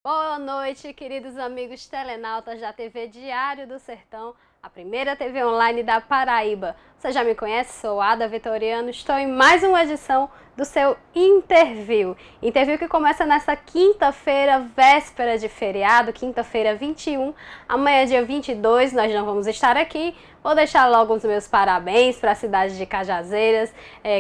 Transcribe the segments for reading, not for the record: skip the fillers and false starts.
Boa noite, queridos amigos telenautas da TV Diário do Sertão, a primeira TV online da Paraíba. Você já me conhece? Sou Ada Vitoriano, estou em mais uma edição do seu Interview. Interview que começa nesta quinta-feira, véspera de feriado, quinta-feira 21. Amanhã, dia 22, nós não vamos estar aqui. Vou deixar logo os meus parabéns para a cidade de Cajazeiras,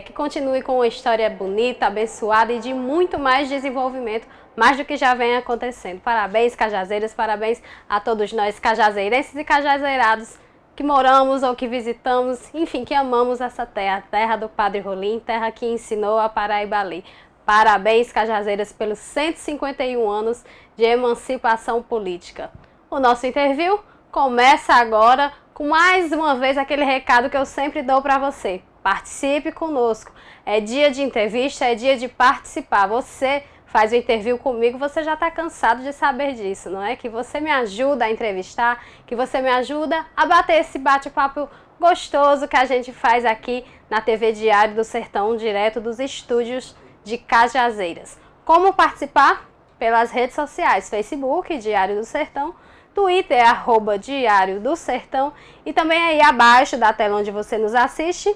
que continue com uma história bonita, abençoada e de muito mais desenvolvimento, mais do que já vem acontecendo. Parabéns, Cajazeiras, parabéns a todos nós, cajazeirenses e cajazeirados, que moramos ou que visitamos, enfim, que amamos essa terra, terra do Padre Rolim, terra que ensinou a Paraíba ali. Parabéns, Cajazeiras, pelos 151 anos de emancipação política. O nosso interview começa agora com mais uma vez aquele recado que eu sempre dou para você. Participe conosco. É dia de entrevista, é dia de participar. Você faz o interview comigo, você já está cansado de saber disso, não é? Que você me ajuda a entrevistar, que você me ajuda a bater esse bate-papo gostoso que a gente faz aqui na TV Diário do Sertão, direto dos estúdios de Cajazeiras. Como participar? Pelas redes sociais, Facebook, Diário do Sertão, Twitter, @Diário do Sertão, e também aí abaixo da tela onde você nos assiste,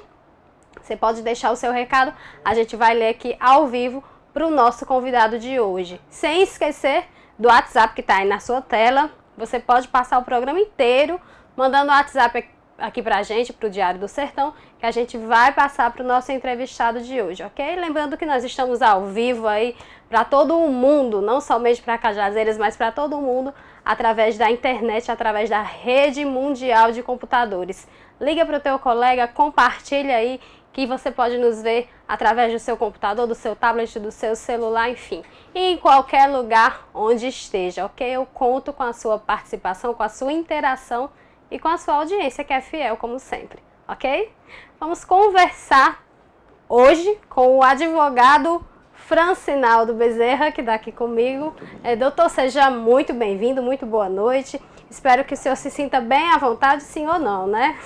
você pode deixar o seu recado, a gente vai ler aqui ao vivo para o nosso convidado de hoje. Sem esquecer do WhatsApp que está aí na sua tela. Você pode passar o programa inteiro mandando o WhatsApp aqui para a gente, para o Diário do Sertão, que a gente vai passar para o nosso entrevistado de hoje, ok? Lembrando que nós estamos ao vivo aí para todo o mundo, não somente para Cajazeiras, mas para todo o mundo, através da internet, através da rede mundial de computadores. Liga para o teu colega, compartilha aí, que você pode nos ver através do seu computador, do seu tablet, do seu celular, enfim, em qualquer lugar onde esteja, ok? Eu conto com a sua participação, com a sua interação e com a sua audiência, que é fiel, como sempre, ok? Vamos conversar hoje com o advogado Francinaldo Bezerra, que está aqui comigo. Doutor, seja muito bem-vindo, muito boa noite. Espero que o senhor se sinta bem à vontade, sim ou não, né?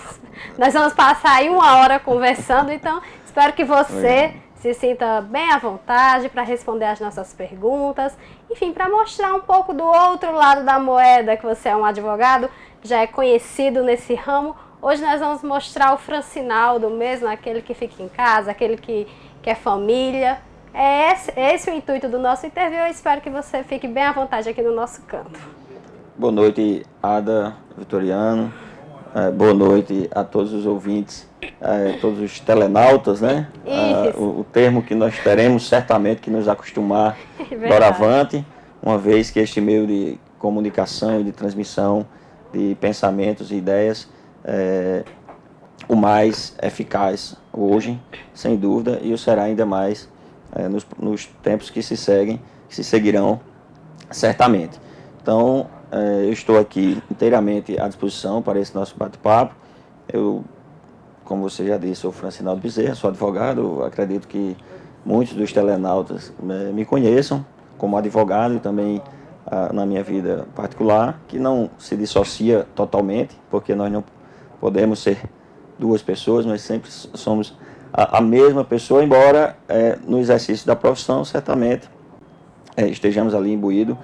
Nós vamos passar aí 1 hora conversando, então espero que você se sinta bem à vontade para responder as nossas perguntas. Enfim, para mostrar um pouco do outro lado da moeda, que você é um advogado, já é conhecido nesse ramo. Hoje nós vamos mostrar o Francinaldo mesmo, aquele que fica em casa, aquele que é família. É esse o intuito do nosso interview. Eu espero que você fique bem à vontade aqui no nosso canto. Boa noite, Ada Vitoriano. Boa noite a todos os ouvintes, todos os telenautas, né? O termo que nós teremos certamente que nos acostumar doravante, uma vez que este meio de comunicação e de transmissão de pensamentos e ideias é o mais eficaz hoje, sem dúvida, e o será ainda mais nos tempos que se seguirão, certamente. Então, eu estou aqui inteiramente à disposição para esse nosso bate-papo. Eu, como você já disse, sou Francinaldo Bezerra, sou advogado. Acredito que muitos dos telenautas me conheçam como advogado e também na minha vida particular, que não se dissocia totalmente, porque nós não podemos ser duas pessoas, mas sempre somos a mesma pessoa, embora no exercício da profissão, certamente, estejamos ali imbuídos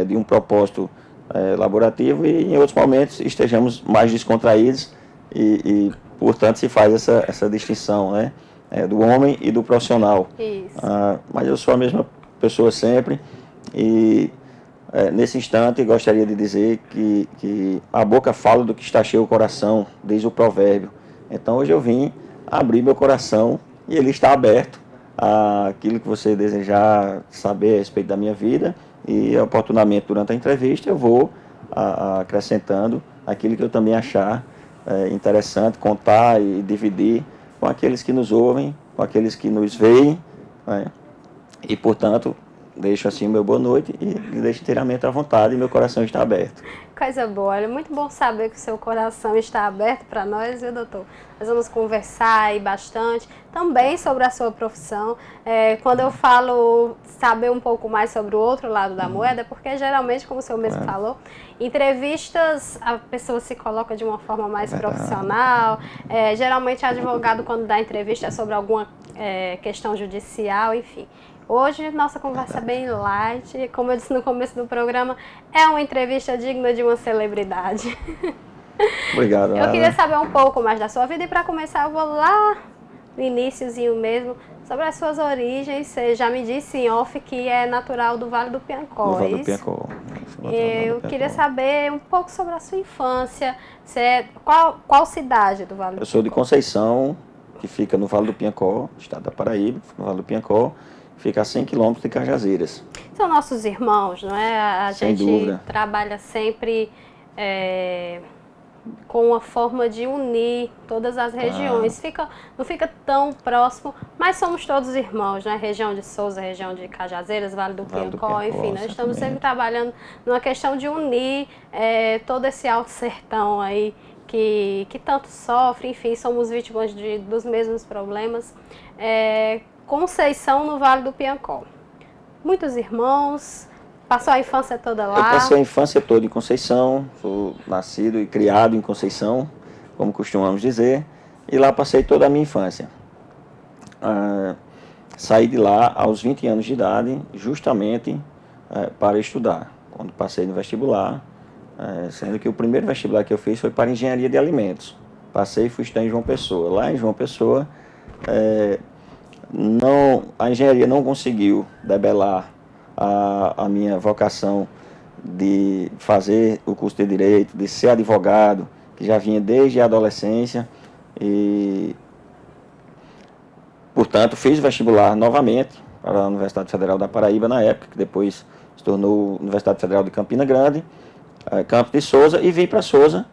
de um propósito laborativo e em outros momentos estejamos mais descontraídos e portanto se faz essa distinção, né, do homem e do profissional. Isso. Mas eu sou a mesma pessoa sempre e nesse instante gostaria de dizer que a boca fala do que está cheio o coração, diz o provérbio. Então hoje eu vim abrir meu coração e ele está aberto àquilo que você desejar saber a respeito da minha vida. E oportunamente durante a entrevista eu vou acrescentando aquilo que eu também achar interessante contar e dividir com aqueles que nos ouvem, com aqueles que nos veem, né? E portanto deixo assim meu boa noite e deixo inteiramente à vontade e meu coração está aberto. Coisa boa, olha, muito bom saber que o seu coração está aberto para nós, viu, doutor? Nós vamos conversar aí bastante, também sobre a sua profissão. Quando eu falo saber um pouco mais sobre o outro lado da moeda, porque geralmente, como o senhor mesmo falou, entrevistas a pessoa se coloca de uma forma mais profissional. Geralmente, advogado, quando dá entrevista é sobre alguma questão judicial, enfim. Hoje nossa conversa é bem light, como eu disse no começo do programa, é uma entrevista digna de uma celebridade. Obrigado, Eu queria Ana. saber um pouco mais da sua vida e para começar eu vou lá no iniciozinho mesmo, sobre as suas origens. Você já me disse em off que é natural do Vale do Piancó, Do é Vale do isso? Piancó. Eu queria saber um pouco sobre a sua infância. Qual cidade do Vale do Eu sou de Piancó? Conceição, que fica no Vale do Piancó, estado da Paraíba, no Vale do Piancó, fica a 100 quilômetros de Cajazeiras. São nossos irmãos, não é? A Sem gente dúvida. trabalha sempre com uma forma de unir todas as regiões. Não fica tão próximo, mas somos todos irmãos, né? Região de Souza, região de Cajazeiras, Vale do Vale do Piancó, Piancó, enfim, nós estamos sempre certamente. trabalhando numa questão de unir todo esse alto sertão aí que tanto sofre, enfim, somos vítimas dos mesmos problemas. Conceição no Vale do Piancó. Muitos irmãos, passou a infância toda lá. Eu passei a infância toda em Conceição, sou nascido e criado em Conceição, como costumamos dizer, e lá passei toda a minha infância. Saí de lá aos 20 anos de idade, justamente para estudar. Quando passei no vestibular, sendo que o primeiro vestibular que eu fiz foi para engenharia de alimentos. Passei e fui estudar em João Pessoa. Lá em João Pessoa, a engenharia não conseguiu debelar a minha vocação de fazer o curso de Direito, de ser advogado, que já vinha desde a adolescência. E, portanto, fiz vestibular novamente para a Universidade Federal da Paraíba na época, que depois se tornou Universidade Federal de Campina Grande, Campos de Souza, e vim para Souza.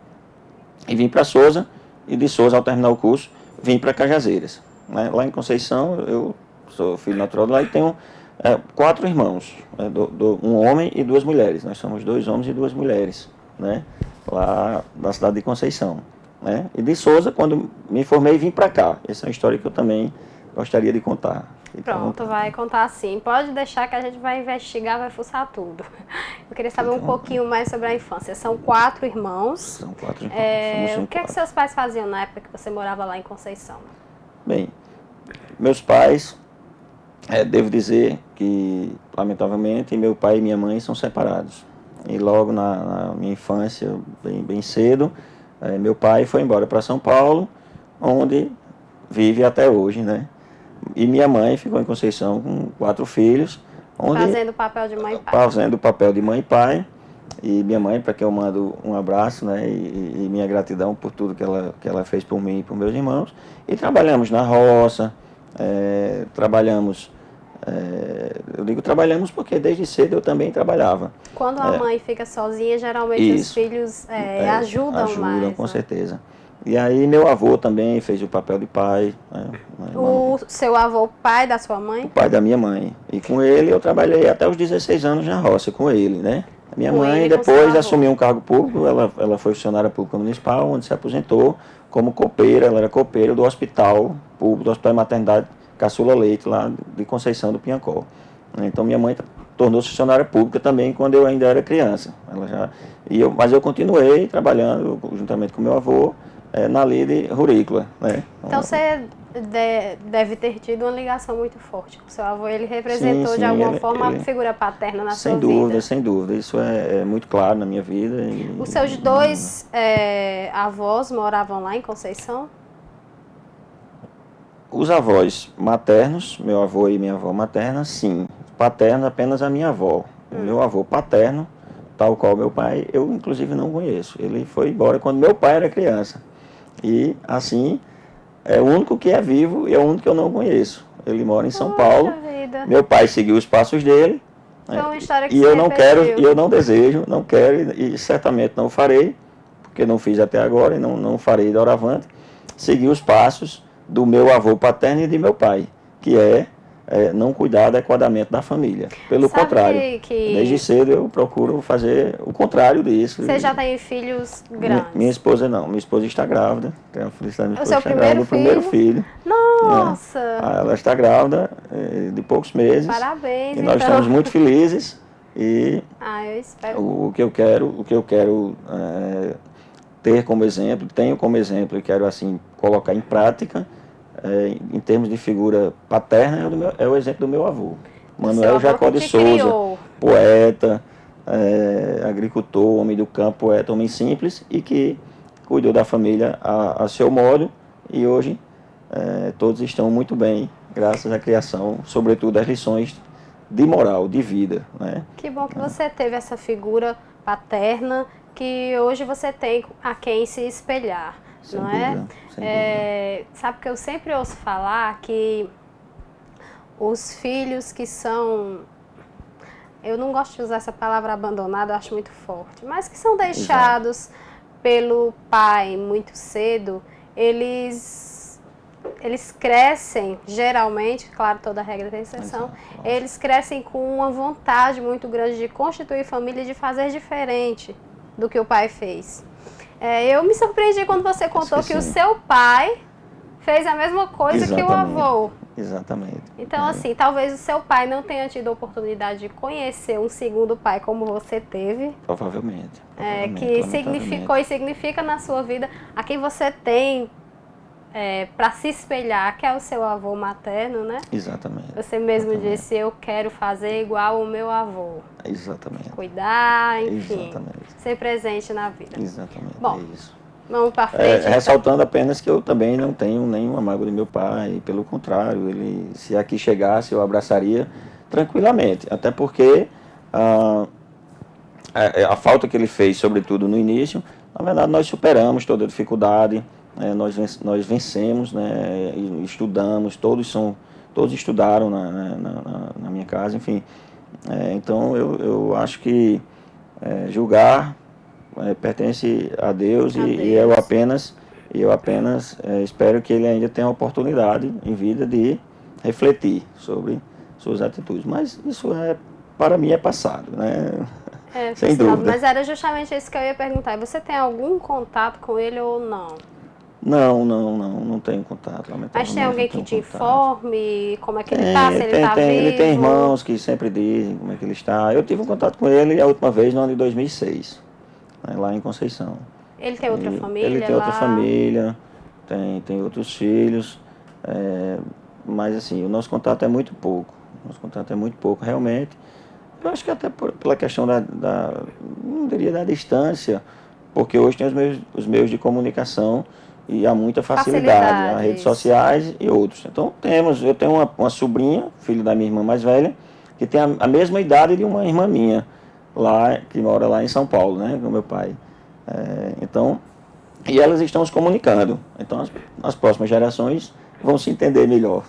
E de Souza, ao terminar o curso, vim para Cajazeiras. Lá em Conceição, eu sou filho natural de lá e tenho 4 irmãos, um homem e 2 mulheres. Nós somos 2 homens e 2 mulheres, né? Lá da cidade de Conceição. Né? E de Souza, quando me formei, vim para cá. Essa é uma história que eu também gostaria de contar. Pronto, vai contar sim. Pode deixar que a gente vai investigar, vai fuçar tudo. Eu queria saber um pouquinho mais sobre a infância. São 4 irmãos. São 4 irmãos. O que é que seus pais faziam na época que você morava lá em Conceição? Bem, meus pais, devo dizer que, lamentavelmente, meu pai e minha mãe são separados. E logo na minha infância, bem cedo, meu pai foi embora para São Paulo, onde vive até hoje, né? E minha mãe ficou em Conceição com 4 filhos. Fazendo o papel de mãe e pai. Fazendo o papel de mãe e pai. E minha mãe, para quem eu mando um abraço, né? E minha gratidão por tudo que ela fez por mim e por meus irmãos. E trabalhamos na roça, eu digo trabalhamos porque desde cedo eu também trabalhava. Quando a mãe fica sozinha, geralmente os filhos ajudam mais. Ajudam, com certeza. E aí meu avô também fez o papel de pai. Né? O seu avô, pai da sua mãe? O pai da minha mãe. E com ele eu trabalhei até os 16 anos na roça, com ele, né? A minha mãe depois assumiu um cargo público, ela foi funcionária pública municipal, onde se aposentou como copeira, ela era copeira do hospital público, do Hospital de Maternidade Caçula Leite, lá de Conceição do Piancó. Então minha mãe tornou-se funcionária pública também quando eu ainda era criança. Mas eu continuei trabalhando juntamente com meu avô, na lide rurícola, né? Então você deve ter tido uma ligação muito forte com o seu avô. Ele representou sim, de alguma forma a figura paterna na sua vida? Sem dúvida. Isso é muito claro na minha vida. Os seus 2 avós moravam lá em Conceição? Os avós maternos, meu avô e minha avó materna, sim. Paterno apenas a minha avó. O meu avô paterno, tal qual meu pai, eu inclusive não conheço. Ele foi embora quando meu pai era criança. E, assim, é o único que é vivo e é o único que eu não conheço. Ele mora em São Paulo. Vida. Meu pai seguiu os passos dele. Então, uma história que e eu não desejo, não quero e certamente não farei, porque não fiz até agora e não farei doravante, seguir os passos do meu avô paterno e de meu pai, que não cuidar adequadamente da família. Pelo contrário, desde cedo eu procuro fazer o contrário disso. Você já tem filhos grandes? Minha esposa não, minha esposa está grávida. Tenho a felicidade de o seu primeiro filho? Nossa! Ela está grávida de poucos meses. Parabéns, e nós estamos muito felizes. E eu espero. O que eu quero ter como exemplo, tenho como exemplo e quero assim colocar em prática, em termos de figura paterna, é o exemplo do meu avô. Manuel Jacó de Souza, poeta, agricultor, homem do campo, poeta, homem simples e que cuidou da família a seu modo e hoje todos estão muito bem, graças à criação, sobretudo as lições de moral, de vida. Né? Que bom que você teve essa figura paterna que hoje você tem a quem se espelhar, Sem não dúvida, é? Sabe que eu sempre ouço falar que os filhos que são, eu não gosto de usar essa palavra abandonado, eu acho muito forte, mas que são deixados pelo pai muito cedo, eles crescem, geralmente, claro, toda regra tem exceção, eles crescem com uma vontade muito grande de constituir família e de fazer diferente do que o pai fez. Eu me surpreendi quando você contou que o seu pai fez a mesma coisa que o avô. Exatamente. Então, assim, talvez o seu pai não tenha tido a oportunidade de conhecer um segundo pai como você teve. Provavelmente. Que significou e significa na sua vida a quem você tem para se espelhar, que é o seu avô materno, né? Exatamente. Você mesmo disse, eu quero fazer igual o meu avô. Exatamente. Cuidar, enfim. Exatamente. Ser presente na vida. Exatamente. Bom, é isso. Vamos para frente. Então. Ressaltando apenas que eu também não tenho nenhuma mágoa de meu pai, pelo contrário, ele, se aqui chegasse, eu abraçaria tranquilamente. Até porque a falta que ele fez, sobretudo no início, na verdade nós superamos toda a dificuldade, nós vencemos, né, estudamos, todos estudaram na minha casa, enfim. Então eu acho que julgar pertence a Deus, e eu apenas espero que ele ainda tenha a oportunidade em vida de refletir sobre suas atitudes. Mas isso para mim é passado, né? Sem dúvida. Mas era justamente isso que eu ia perguntar. Você tem algum contato com ele ou não? Não tenho contato. Mas tem alguém que te informe como é que ele está, se ele está vivo? Ele tem irmãos que sempre dizem como é que ele está. Eu tive um contato com ele a última vez no ano de 2006. Lá em Conceição. Ele tem outra família? Ele tem outra família, tem outros filhos, mas assim, o nosso contato é muito pouco. Realmente. Eu acho que até pela questão não diria da distância, porque hoje tem os meios de comunicação e há muita facilidade, as redes sociais e outros. Então eu tenho uma sobrinha, filho da minha irmã mais velha, que tem a mesma idade de uma irmã minha, lá, que mora lá em São Paulo, né, com meu pai. Então, e elas estão se comunicando. Então, as próximas gerações vão se entender melhor,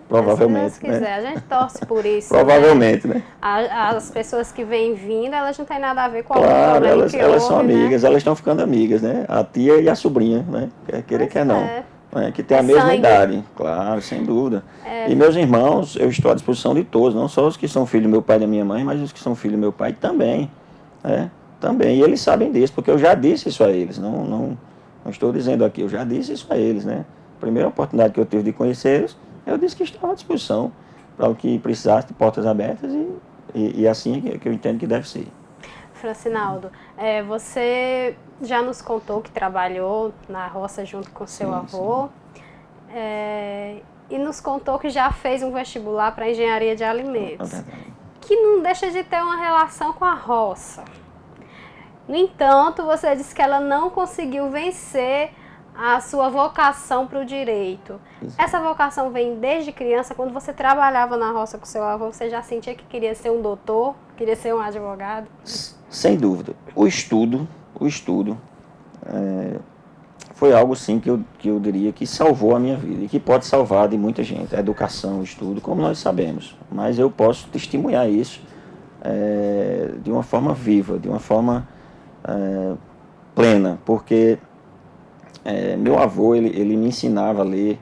provavelmente. Se Deus quiser, a gente torce por isso. Provavelmente, né? As pessoas que vêm vindo, elas não têm nada a ver com a outra. Elas são amigas, né? Elas estão ficando amigas, né? A tia e a sobrinha, né? Quer querer, quer não. Que tem a mesma sangue. idade, claro, sem dúvida. E meus irmãos, eu estou à disposição de todos, não só os que são filhos do meu pai e da minha mãe, mas os que são filhos do meu pai também. Também, e eles sabem disso, porque eu já disse isso a eles, não estou dizendo aqui, eu já disse isso a eles, né? A primeira oportunidade que eu tive de conhecê-los, eu disse que estava à disposição para o que precisasse, de portas abertas, e assim é que eu entendo que deve ser. Francinaldo, você já nos contou que trabalhou na roça junto com seu avô, e nos contou que já fez um vestibular para engenharia de alimentos, que não deixa de ter uma relação com a roça. No entanto, você disse que ela não conseguiu vencer a sua vocação para o direito. Essa vocação vem desde criança, quando você trabalhava na roça com seu avô, você já sentia que queria ser um doutor, queria ser um advogado? Sem dúvida. O estudo foi algo, sim, que eu diria que salvou a minha vida e que pode salvar de muita gente. A educação, o estudo, como nós sabemos. Mas eu posso testemunhar isso de uma forma viva, de uma forma plena, porque meu avô, ele me ensinava a ler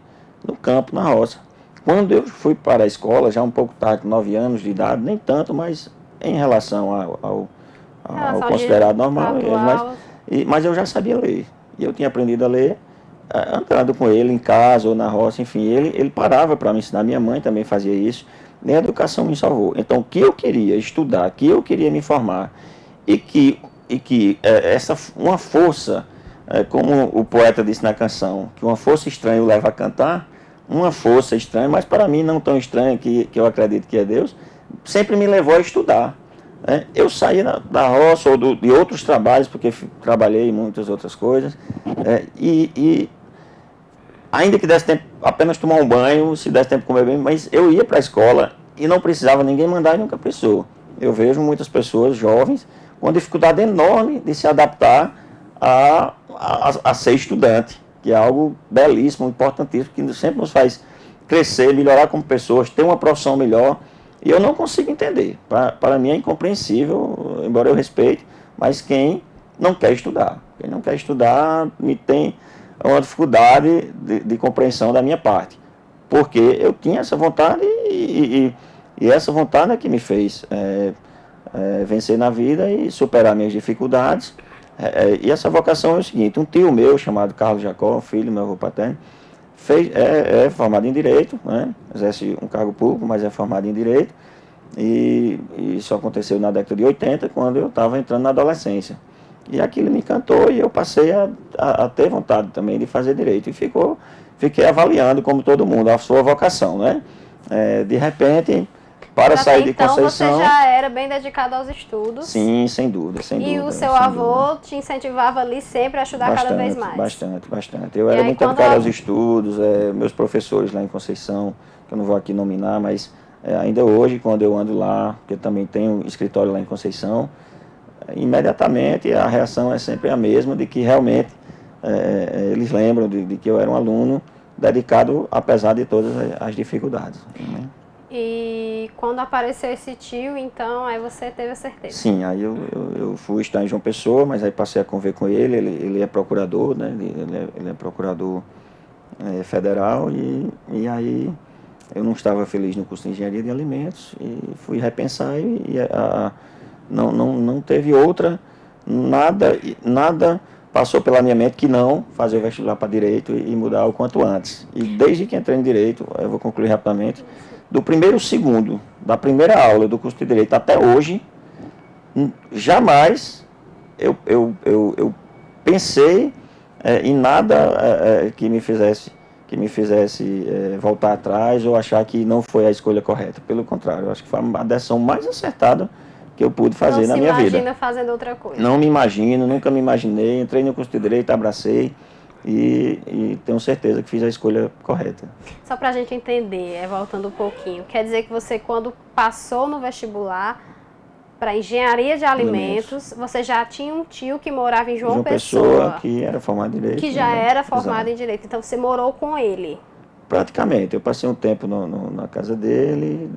no campo, na roça. Quando eu fui para a escola, já um pouco tarde, com 9 anos de idade, nem tanto, mas em relação ao considerado normal, mas eu já sabia ler. E eu tinha aprendido a ler andando com ele em casa ou na roça, enfim, ele parava para me ensinar. Minha mãe também fazia isso. Nem a educação me salvou. Então, o que eu queria estudar, o que eu queria me formar, e que uma força, como o poeta disse na canção, que uma força estranha o leva a cantar, uma força estranha, mas para mim não tão estranha, que eu acredito que é Deus, sempre me levou a estudar. Né? Eu saí da roça ou de outros trabalhos, porque trabalhei em muitas outras coisas, e ainda que desse tempo apenas tomar um banho, se desse tempo comer bem, mas eu ia para a escola e não precisava ninguém mandar e nunca precisou. Eu vejo muitas pessoas jovens com dificuldade enorme de se adaptar a ser estudante, que é algo belíssimo, importantíssimo, que sempre nos faz crescer, melhorar como pessoas, ter uma profissão melhor. E eu não consigo entender. Para mim é incompreensível, embora eu respeite, mas quem não quer estudar. Quem não quer estudar me tem uma dificuldade de compreensão da minha parte. Porque eu tinha essa vontade e essa vontade é que me fez vencer na vida e superar minhas dificuldades. E essa vocação é o seguinte: um tio meu chamado Carlos Jacó, filho do meu avô paterno, é formado em Direito, né? Exerce um cargo público, mas é formado em Direito, e isso aconteceu na década de 80, quando eu estava entrando na adolescência. E aquilo me encantou e eu passei a ter vontade também de fazer Direito, e fiquei avaliando, como todo mundo, a sua vocação, né? De repente, para sair de Conceição... Então você já era bem dedicado aos estudos. Sim, sem dúvida, sem dúvida. E o seu avô te incentivava ali sempre a estudar cada vez mais? Bastante. Eu era muito dedicado aos estudos, meus professores lá em Conceição, que eu não vou aqui nominar, mas ainda hoje, quando eu ando lá, porque eu também tenho escritório lá em Conceição, imediatamente a reação é sempre a mesma, de que realmente eles lembram de que eu era um aluno dedicado, apesar de todas as dificuldades, né? E quando apareceu esse tio, então, aí você teve a certeza? Sim, aí eu fui estar em João Pessoa, mas aí passei a conviver com ele é procurador, né? Ele é procurador federal, e aí eu não estava feliz no curso de Engenharia de Alimentos e fui repensar não teve outra, nada passou pela minha mente que não fazer o vestibular para Direito e mudar o quanto antes. E desde que entrei em Direito, eu vou concluir rapidamente, do primeiro segundo, da primeira aula do curso de Direito até hoje, jamais eu pensei em nada que me fizesse voltar atrás ou achar que não foi a escolha correta. Pelo contrário, eu acho que foi a decisão mais acertada que eu pude fazer na minha vida. Não se imagina fazendo outra coisa? Não me imagino, nunca me imaginei. Entrei no curso de Direito, abracei. E tenho certeza que fiz a escolha correta. Só para a gente entender, voltando um pouquinho, quer dizer que você, quando passou no vestibular para Engenharia de Alimentos, você já tinha um tio que morava em João Pessoa, que era formado em Direito. Que já era formado em Direito, então você morou com ele? Praticamente, eu passei um tempo na casa dele,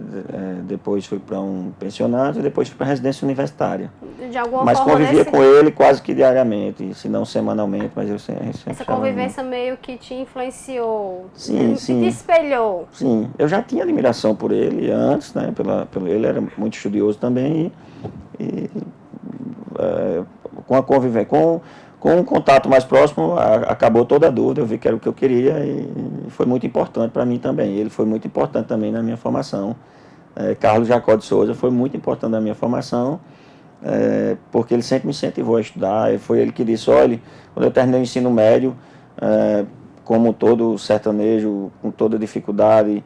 depois fui para um pensionato e depois fui para a residência universitária. De alguma mas forma convivia com ele quase que diariamente, se não semanalmente, mas eu sempre essa convivência meio que te influenciou, sim. te espelhou. Sim, eu já tinha admiração por ele antes, né? Ele era muito estudioso também com a convivência, com um contato mais próximo, acabou toda a dúvida, eu vi que era o que eu queria e foi muito importante para mim também. Ele foi muito importante também na minha formação. Carlos Jacó de Souza foi muito importante na minha formação, porque ele sempre me incentivou a estudar. Foi ele que disse: olha, quando eu terminei o ensino médio, como todo sertanejo, com toda dificuldade,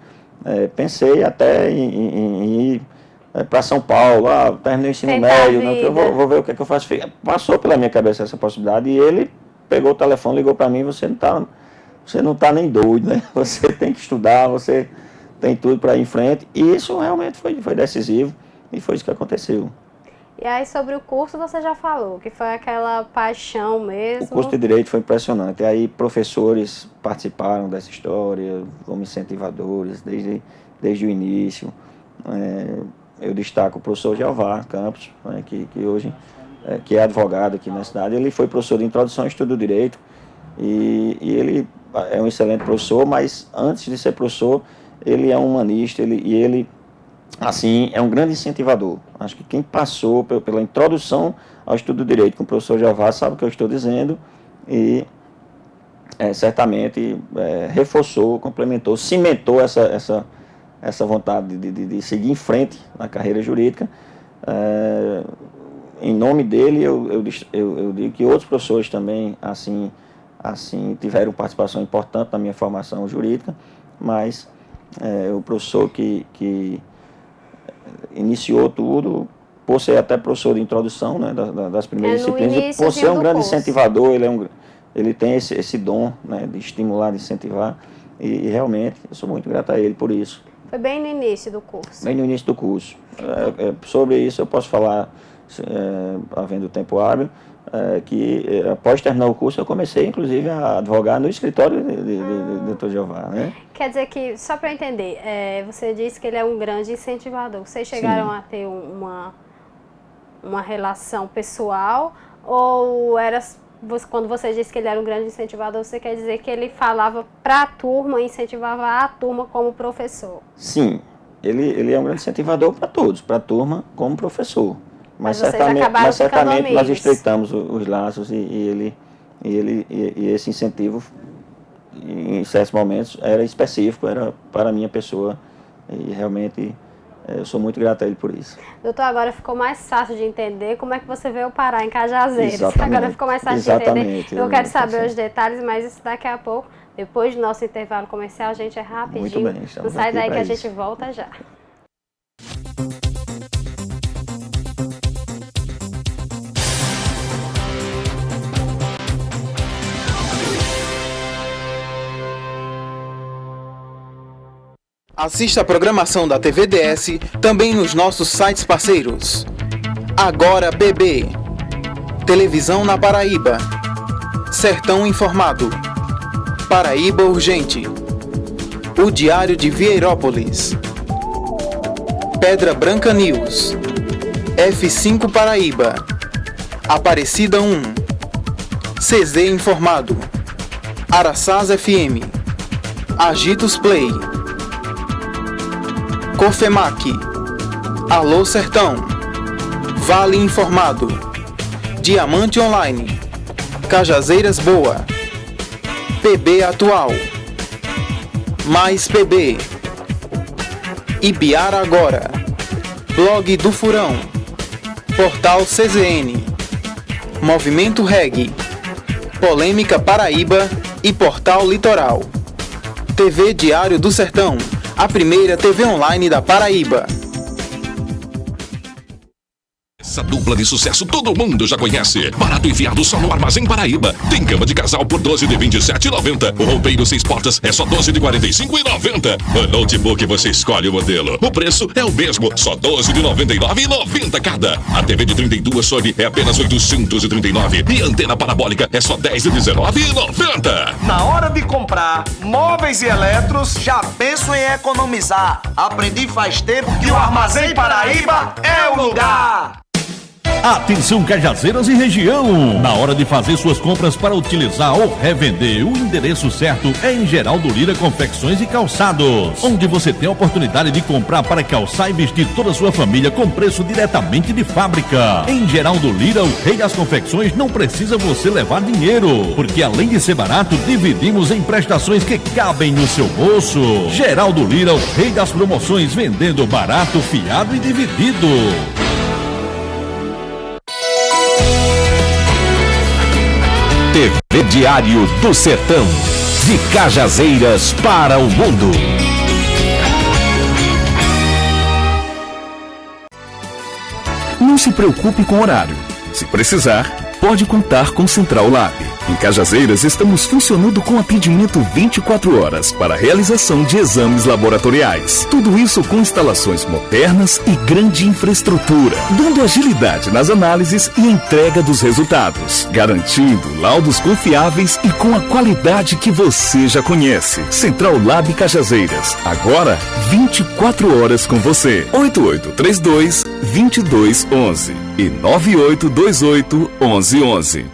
pensei até em ir para São Paulo, terminei o ensino médio, eu vou ver o que é que eu faço. Passou pela minha cabeça essa possibilidade e ele pegou o telefone, ligou para mim: você não tá nem doido, né? Você tem que estudar, você tem tudo para ir em frente. E isso realmente foi decisivo e foi isso que aconteceu. E aí, sobre o curso, você já falou, que foi aquela paixão mesmo. O curso de Direito foi impressionante. E aí professores participaram dessa história, como incentivadores, desde o início. Eu destaco o professor Jeová Campos, né, que hoje que é advogado aqui na cidade. Ele foi professor de Introdução ao Estudo do Direito e ele é um excelente professor, mas antes de ser professor, ele é um humanista ele assim, é um grande incentivador. Acho que quem passou pela Introdução ao Estudo do Direito com o professor Jeová sabe o que eu estou dizendo e certamente reforçou, complementou, cimentou essa vontade de seguir em frente na carreira jurídica. Em nome dele, eu digo que outros professores também assim tiveram participação importante na minha formação jurídica, mas o professor que iniciou tudo, por ser até professor de introdução, né, das primeiras disciplinas, por ser um grande incentivador, ele tem esse dom, né, de estimular, de incentivar, e realmente eu sou muito grato a ele por isso. Foi bem no início do curso? Bem no início do curso. Sobre isso eu posso falar, havendo tempo hábil, que após terminar o curso eu comecei inclusive a advogar no escritório de Dr. Jeová, né? Quer dizer que, só para entender, você disse que ele é um grande incentivador. Vocês chegaram a ter uma relação pessoal, ou quando você disse que ele era um grande incentivador, você quer dizer que ele falava para a turma, incentivava a turma como professor? Sim, ele é um grande incentivador para todos, para a turma como professor. Mas certamente nós estreitamos os laços e esse incentivo, em certos momentos, era específico, era para a minha pessoa, e realmente eu sou muito grato a ele por isso. Doutor, agora ficou mais fácil de entender como é que você veio parar em Cajazeiras. Exatamente. Agora ficou mais fácil de entender. Eu quero saber os detalhes, mas isso daqui a pouco, depois do nosso intervalo comercial, a gente rapidinho. Muito bem, não sai daí que a gente volta já. Assista a programação da TVDS também nos nossos sites parceiros. Agora BB, Televisão na Paraíba, Sertão Informado, Paraíba Urgente, O Diário de Vieirópolis, Pedra Branca News, F5 Paraíba, Aparecida 1, CZ Informado, Araçás FM, Agitos Play, Cofemac, Alô Sertão, Vale Informado, Diamante Online, Cajazeiras Boa, PB Atual, Mais PB, Ibiara Agora, Blog do Furão, Portal CZN, Movimento Reg, Polêmica Paraíba e Portal Litoral, TV Diário do Sertão, a primeira TV online da Paraíba. Essa dupla de sucesso todo mundo já conhece. Barato e fiado só no Armazém Paraíba. Tem cama de casal por 12 de R$ 27,90. O roupeiro 6 portas é só 12 de R$ 45,90. O notebook você escolhe o modelo. O preço é o mesmo, só 12 de R$ 99,90 cada. A TV de 32 Sony é apenas R$ 839. E a antena parabólica é só 10 de R$ 19,90. Na hora de comprar móveis e eletros, já penso em economizar. Aprendi faz tempo que o Armazém Paraíba é o lugar. Atenção Cajazeiras e região! Na hora de fazer suas compras para utilizar ou revender, o endereço certo é em Geraldo Lira Confecções e Calçados, onde você tem a oportunidade de comprar para calçar e vestir toda a sua família com preço diretamente de fábrica. Em Geraldo Lira, o rei das confecções, não precisa você levar dinheiro, porque além de ser barato, dividimos em prestações que cabem no seu bolso. Geraldo Lira, o rei das promoções, vendendo barato, fiado e dividido. TV Diário do Sertão, de Cajazeiras para o mundo. Não se preocupe com o horário. Se precisar, pode contar com Central Lab. Em Cajazeiras, estamos funcionando com atendimento 24 horas para a realização de exames laboratoriais. Tudo isso com instalações modernas e grande infraestrutura, dando agilidade nas análises e entrega dos resultados, garantindo laudos confiáveis e com a qualidade que você já conhece. Central Lab Cajazeiras, agora 24 horas com você. 8832-2211 e 9828-1111.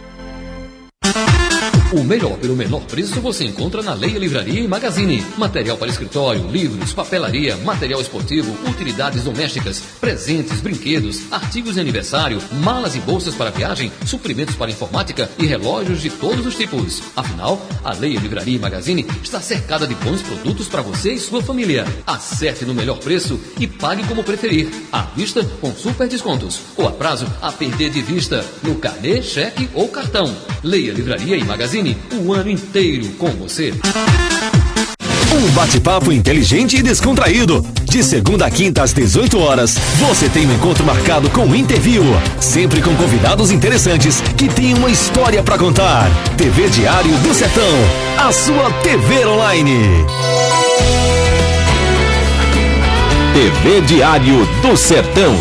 O melhor pelo menor preço você encontra na Leia Livraria e Magazine. Material para escritório, livros, papelaria, material esportivo, utilidades domésticas, presentes, brinquedos, artigos de aniversário, malas e bolsas para viagem, suprimentos para informática e relógios de todos os tipos. Afinal, a Leia Livraria e Magazine está cercada de bons produtos para você e sua família. Acerte no melhor preço e pague como preferir. À vista, com super descontos. Ou a prazo, a perder de vista. No carnê, cheque ou cartão. Leia Livraria e Magazine o ano inteiro com você. Um bate-papo inteligente e descontraído. De segunda a quinta às 18 horas, você tem um encontro marcado com o Interview, sempre com convidados interessantes que têm uma história para contar. TV Diário do Sertão, a sua TV online. TV Diário do Sertão,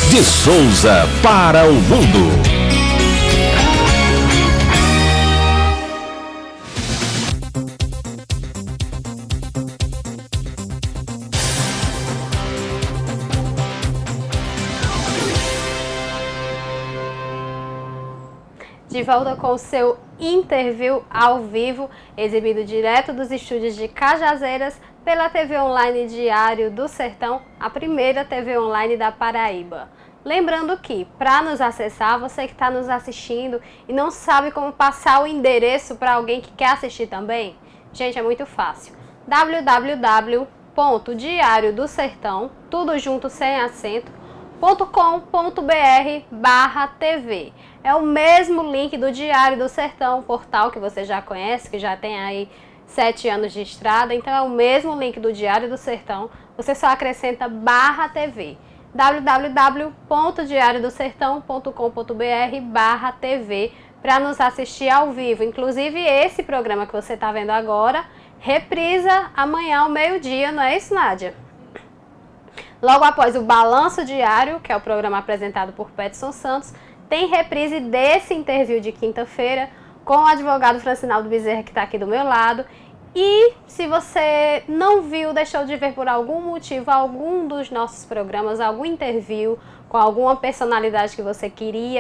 de Souza para o mundo. De volta com o seu Interview ao vivo, exibido direto dos estúdios de Cajazeiras pela TV Online Diário do Sertão, a primeira TV Online da Paraíba. Lembrando que, para nos acessar, você que está nos assistindo e não sabe como passar o endereço para alguém que quer assistir também, gente, é muito fácil. www.diariodosertão, tudo junto sem acento, .com.br/TV. É o mesmo link do Diário do Sertão, portal que você já conhece, que já tem aí 7 anos de estrada. Então é o mesmo link do Diário do Sertão, você só acrescenta /TV. www.diariodosertão.com.br/TV para nos assistir ao vivo. Inclusive esse programa que você está vendo agora, reprisa amanhã ao meio-dia, não é isso, Nádia? Logo após o Balanço Diário, que é o programa apresentado por Peterson Santos, tem reprise desse interview de quinta-feira com o advogado Francinaldo Bezerra, que está aqui do meu lado. E se você não viu, deixou de ver por algum motivo algum dos nossos programas, algum interview com alguma personalidade que você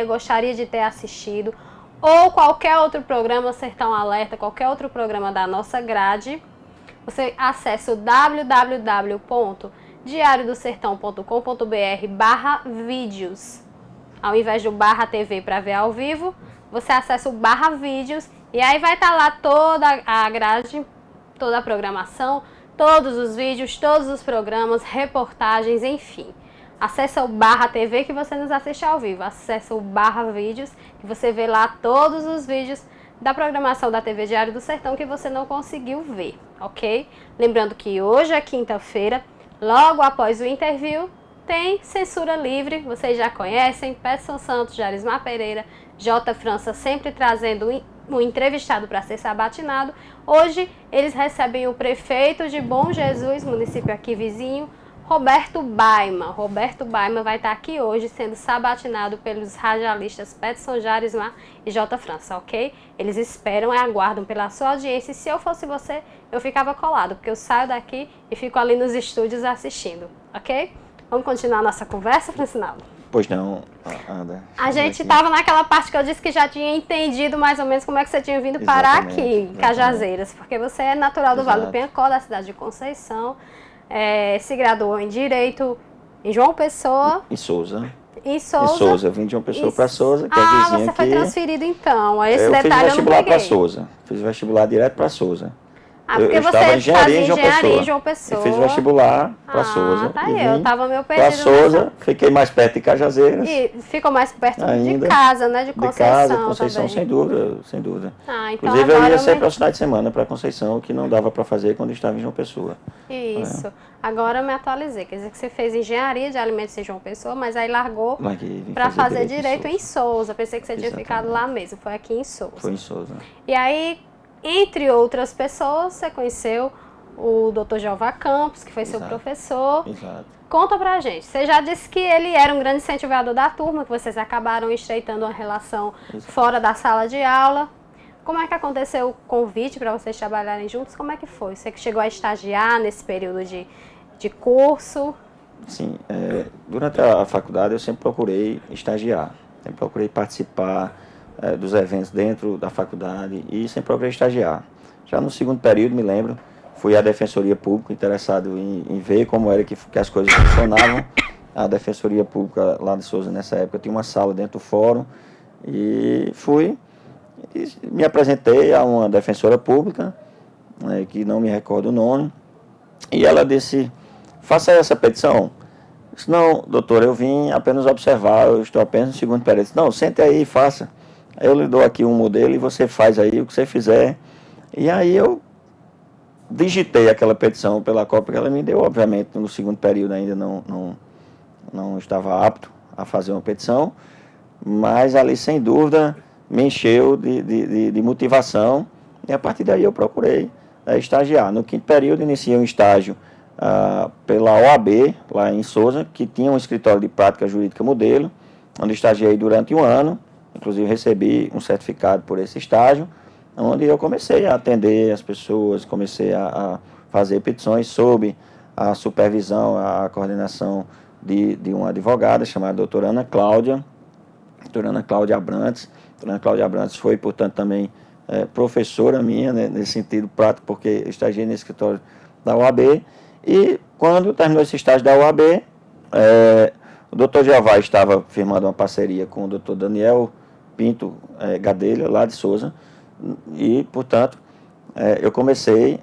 gostaria de ter assistido, ou qualquer outro programa, Sertão Alerta, qualquer outro programa da nossa grade, você acessa o www.diariodosertão.com.br/vídeos. Ao invés do /TV para ver ao vivo, você acessa o /vídeos e aí vai estar lá toda a grade, toda a programação, todos os vídeos, todos os programas, reportagens, enfim. Acessa o /TV que você nos assiste ao vivo, acessa o /vídeos que você vê lá todos os vídeos da programação da TV Diário do Sertão que você não conseguiu ver, ok? Lembrando que hoje é quinta-feira, logo após o interview, tem Censura Livre, vocês já conhecem, Peterson Santos, Jarismar Pereira, J. França sempre trazendo um entrevistado para ser sabatinado. Hoje eles recebem o prefeito de Bom Jesus, município aqui vizinho, Roberto Baima. Roberto Baima vai estar aqui hoje sendo sabatinado pelos radialistas Peterson, Jarismar e J. França, ok? Eles esperam e aguardam pela sua audiência e se eu fosse você, eu ficava colado, porque eu saio daqui e fico ali nos estúdios assistindo, ok? Vamos continuar a nossa conversa, Francinaldo? Pois não, Ada. A gente estava naquela parte que eu disse que já tinha entendido mais ou menos como é que você tinha vindo parar aqui, em Cajazeiras, porque você é natural do Vale do Penhacó, da cidade de Conceição, se graduou em Direito em João Pessoa. Em Souza. Em Souza. Em Souza, eu vim de João Pessoa para Souza, que é vizinho aqui. Você foi transferido então, esse eu detalhe fiz eu não vestibular peguei. para Souza, fiz vestibular direto para Souza. Porque eu você estava em engenharia em João Pessoa. Eu fiz vestibular para Souza. Tá aí, eu estava meio para perdido. Souza, fiquei mais perto de Cajazeiras. E ficou mais perto ainda, de casa, né? De Conceição. De casa, Conceição, também. sem dúvida, sem dúvida. Então inclusive eu ia sempre aos finais de semana para Conceição, que não dava para fazer quando estava em João Pessoa. Isso. Agora eu me atualizei. Quer dizer que você fez engenharia de alimentos em João Pessoa, mas aí largou para fazer direito em Souza. Pensei que você tinha ficado lá mesmo. Foi aqui em Souza. Foi em Souza. E aí, entre outras pessoas, você conheceu o Dr. Jeová Campos, que foi seu professor. Exato. Conta pra gente. Você já disse que ele era um grande incentivador da turma, que vocês acabaram estreitando uma relação fora da sala de aula. Como é que aconteceu o convite para vocês trabalharem juntos? Como é que foi? Você que chegou a estagiar nesse período de curso? Sim, durante a faculdade eu sempre procurei estagiar, sempre procurei participar dos eventos dentro da faculdade e sempre procurei estagiar. Já no segundo período, me lembro, fui à Defensoria Pública, interessado em ver como era que as coisas funcionavam. A Defensoria Pública lá de Souza, nessa época, tinha uma sala dentro do fórum e fui e me apresentei a uma defensora pública, que não me recordo o nome, e ela disse: faça essa petição. Eu disse: não, doutor, eu vim apenas observar, eu estou apenas no segundo período. Disse: não, sente aí e faça. Eu lhe dou aqui um modelo e você faz aí o que você fizer. E aí eu digitei aquela petição pela cópia que ela me deu. Obviamente, no segundo período ainda não estava apto a fazer uma petição, mas ali, sem dúvida, me encheu de motivação, e a partir daí eu procurei estagiar. No quinto período, iniciei um estágio pela OAB, lá em Souza, que tinha um escritório de prática jurídica modelo, onde estagiei durante 1 ano, inclusive recebi um certificado por esse estágio, onde eu comecei a atender as pessoas, comecei a fazer petições sob a supervisão, a coordenação de uma advogada chamada doutora Ana Cláudia Abrantes. A doutora Ana Cláudia Abrantes foi, portanto, também professora minha, né, nesse sentido prático, porque eu estagiei no escritório da OAB, e quando terminou esse estágio da OAB, o doutor Jeová estava firmando uma parceria com o doutor Daniel Pinto Gadelha, lá de Souza, e, portanto, eu comecei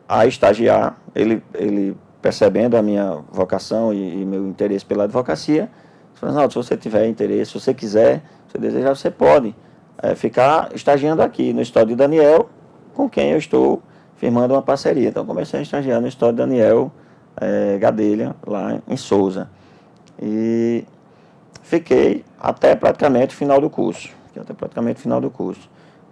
a estagiar, ele percebendo a minha vocação e meu interesse pela advocacia, falou: se você tiver interesse, se você quiser, se você desejar, você pode ficar estagiando aqui no escritório de Daniel, com quem eu estou firmando uma parceria. Então, comecei a estagiar no escritório de Daniel Gadelha, lá em Souza. E fiquei até praticamente o final do curso.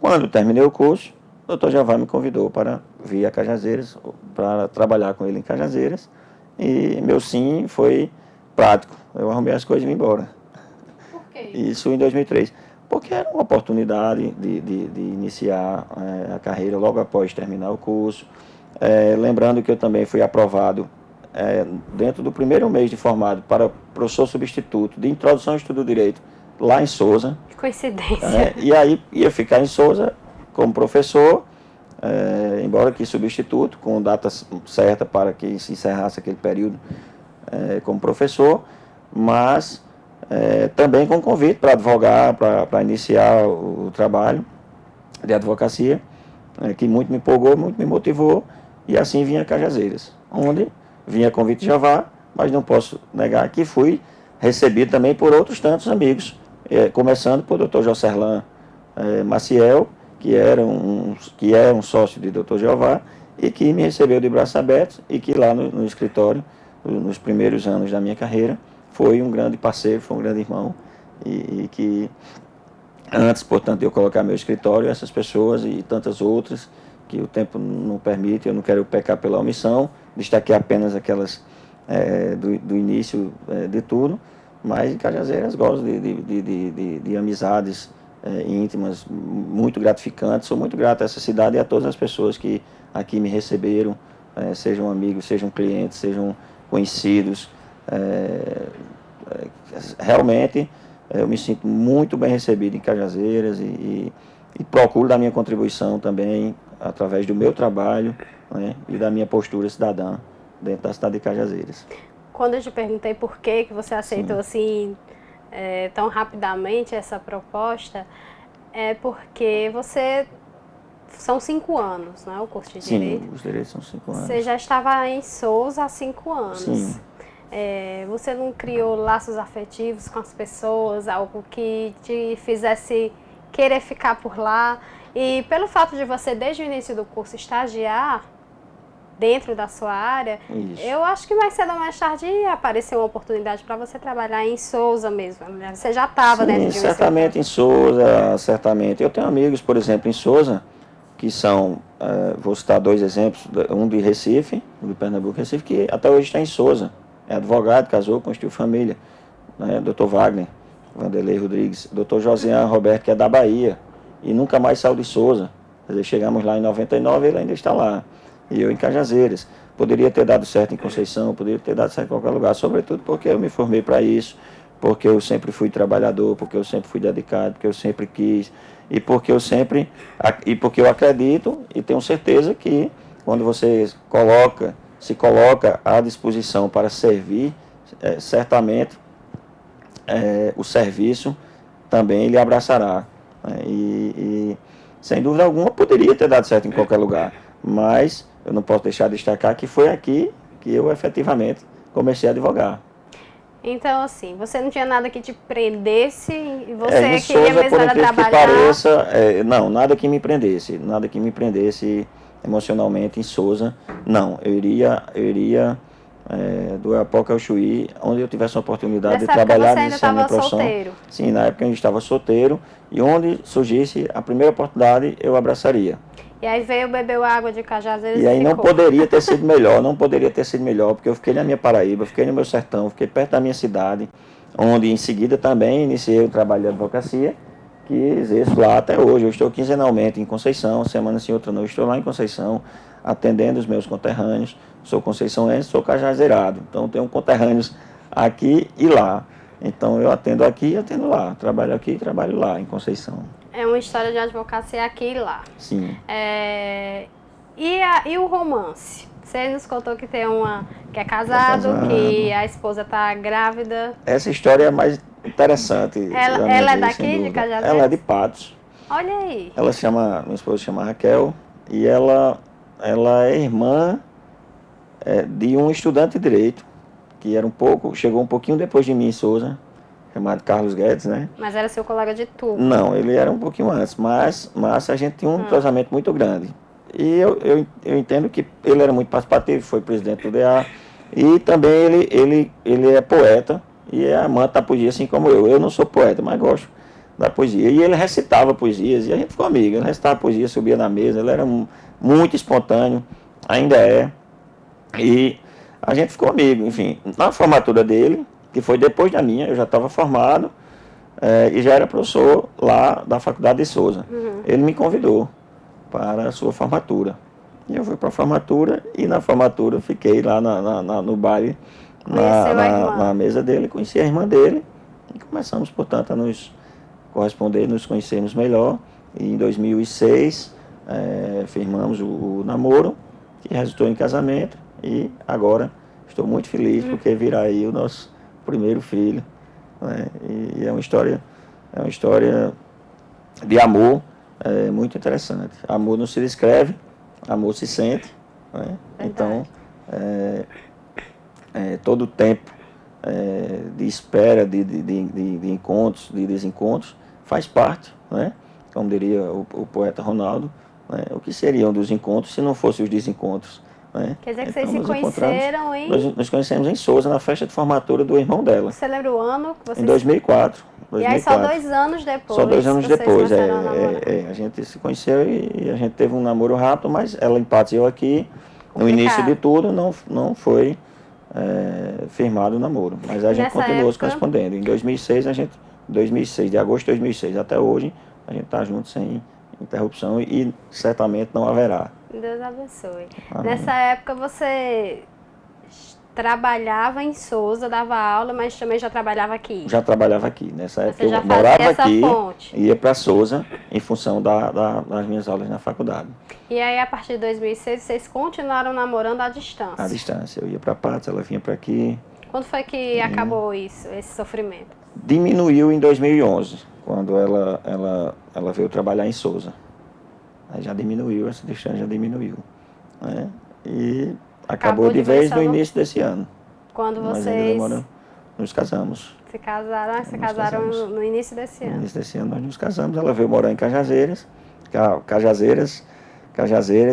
Quando terminei o curso, o doutor Jeová me convidou para vir a Cajazeiras, para trabalhar com ele em Cajazeiras, e meu sim foi prático. Eu arrumei as coisas e vim embora. Por quê? Isso em 2003. Porque era uma oportunidade de iniciar a carreira logo após terminar o curso. Lembrando que eu também fui aprovado dentro do primeiro mês de formado para professor substituto de introdução ao estudo do direito lá em Souza. Que coincidência. E aí ia ficar em Souza como professor, embora que substituto, com data certa para que se encerrasse aquele período como professor, mas também com convite para advogar, para iniciar o trabalho de advocacia, que muito me empolgou, muito me motivou, e assim vim a Cajazeiras, onde vinha convite de Jeová, mas não posso negar que fui recebido também por outros tantos amigos, começando por Dr. Jocerlan Maciel, que é um sócio de Dr. Jeová, e que me recebeu de braços abertos, e que lá no escritório, nos primeiros anos da minha carreira, foi um grande parceiro, foi um grande irmão, e que antes, portanto, de eu colocar meu escritório, essas pessoas e tantas outras, que o tempo não permite, eu não quero pecar pela omissão, destaquei apenas aquelas do início de tudo, mas em Cajazeiras gosto de amizades íntimas, muito gratificantes. Sou muito grato a essa cidade e a todas as pessoas que aqui me receberam, sejam amigos, sejam clientes, sejam conhecidos. Realmente eu me sinto muito bem recebido em Cajazeiras e procuro dar minha contribuição também através do meu trabalho, né, e da minha postura cidadã dentro da cidade de Cajazeiras. Quando eu te perguntei por que você aceitou assim tão rapidamente essa proposta, é porque são 5 anos, né, o curso de Direito? Sim, os direitos são 5 anos. Você já estava em Souza há 5 anos. Sim. Você não criou laços afetivos com as pessoas, algo que te fizesse querer ficar por lá? E pelo fato de você, desde o início do curso, estagiar dentro da sua área, Isso. Eu acho que mais cedo ou mais tarde apareceu uma oportunidade para você trabalhar em Souza mesmo. Você já estava dentro de um certamente em Souza, certamente. Eu tenho amigos, por exemplo, em Souza, que são, vou citar 2 exemplos, um de Recife, um de Pernambuco, Recife, que até hoje está em Souza. É advogado, casou, constituiu família. Né? Dr. Wagner, Vanderlei Rodrigues, Dr. Josian Roberto, que é da Bahia, e nunca mais saiu de Souza. Quer dizer, chegamos lá em 99 e ele ainda está lá. E eu em Cajazeiras. Poderia ter dado certo em Conceição, poderia ter dado certo em qualquer lugar, sobretudo porque eu me formei para isso, porque eu sempre fui trabalhador, porque eu sempre fui dedicado, porque eu sempre quis, e porque eu acredito e tenho certeza que quando você se coloca à disposição para servir, certamente o serviço também lhe abraçará. E sem dúvida alguma poderia ter dado certo em qualquer lugar, mas eu não posso deixar de destacar que foi aqui que eu efetivamente comecei a advogar. Então, assim, você não tinha nada que te prendesse e você queria Souza, mesmo era trabalhar? Que pareça, não, nada que me prendesse, emocionalmente em Souza, não. Eu iria do Oiapoque ao Chuí, onde eu tivesse uma oportunidade de trabalhar, de iniciar minha profissão. Solteiro. Sim, na época eu estava solteiro, e onde surgisse a primeira oportunidade, eu abraçaria. E aí veio, bebeu água de Cajazeiras e aí ficou. Não poderia ter sido melhor, porque eu fiquei na minha Paraíba, fiquei no meu sertão, fiquei perto da minha cidade, onde em seguida também iniciei o trabalho de advocacia, que exerço lá até hoje. Eu estou quinzenalmente em Conceição, semana sim, outra não, eu estou lá em Conceição, atendendo os meus conterrâneos. Sou conceiçoense, sou cajazeirado, então tenho conterrâneos aqui e lá. Então eu atendo aqui e atendo lá, trabalho aqui e trabalho lá, em Conceição. É uma história de advocacia aqui e lá. Sim. E o romance? Você nos contou que tem que é casado, que a esposa está grávida. Essa história é mais interessante. Ela é daqui, de Cajazeiras? Ela é de Patos. Olha aí. Minha esposa chama Raquel, e ela é irmã de um estudante de Direito, que chegou um pouquinho depois de mim em Souza, chamado Carlos Guedes, né? Mas era seu colega de turma? Não, ele era um pouquinho antes, mas a gente tinha um entrosamento muito grande. E eu entendo que ele era muito participativo, foi presidente do DA, e também ele é poeta, e é amante da poesia, assim como eu. Eu não sou poeta, mas gosto da poesia. E ele recitava poesias, e a gente ficou amigo. Ele recitava poesia, subia na mesa, ele era muito espontâneo, ainda é. E a gente ficou amigo, enfim. Na formatura dele, que foi depois da minha, eu já estava formado, e já era professor lá da Faculdade de Souza. Ele me convidou para a sua formatura. E eu fui para a formatura, e na formatura fiquei lá no baile, na mesa dele, conheci a irmã dele, e começamos, portanto, a nos corresponder, nos conhecermos melhor. E em 2006, firmamos o namoro, que resultou em casamento, e agora estou muito feliz, porque virá aí o nosso primeiro filho, né? E é uma história de amor muito interessante. Amor não se descreve, amor se sente, né? Então, todo o tempo de espera, de encontros, de desencontros, faz parte, né? Como diria o poeta Ronaldo, né? O que seriam dos encontros se não fossem os desencontros? Né? Quer dizer que vocês se conheceram em... Nós conhecemos em Souza, na festa de formatura do irmão dela. Você lembra o ano que vocês... Em 2004. E aí só 2 anos depois? Só 2 anos depois, a gente se conheceu e a gente teve um namoro rápido, mas ela em Patos e eu aqui, no início de tudo, não foi firmado o namoro. Mas a gente continuou se correspondendo. Em 2006, de agosto de 2006 até hoje, a gente está junto sem interrupção e certamente não haverá. Deus abençoe. Nessa época você trabalhava em Souza, dava aula, mas também já trabalhava aqui? Já trabalhava aqui. Nessa época eu morava aqui e ia para Souza em função das minhas aulas na faculdade. E aí, a partir de 2006, vocês continuaram namorando à distância? À distância. Eu ia para Patos, ela vinha para aqui. Quando foi que acabou esse sofrimento? Diminuiu em 2011, quando ela veio trabalhar em Souza. Aí já diminuiu, essa distância já diminuiu. Né? E acabou de vez no início desse ano. Quando vocês nos casamos. Se casaram no início desse ano. No início desse ano nós nos casamos. Ela veio morar em Cajazeiras,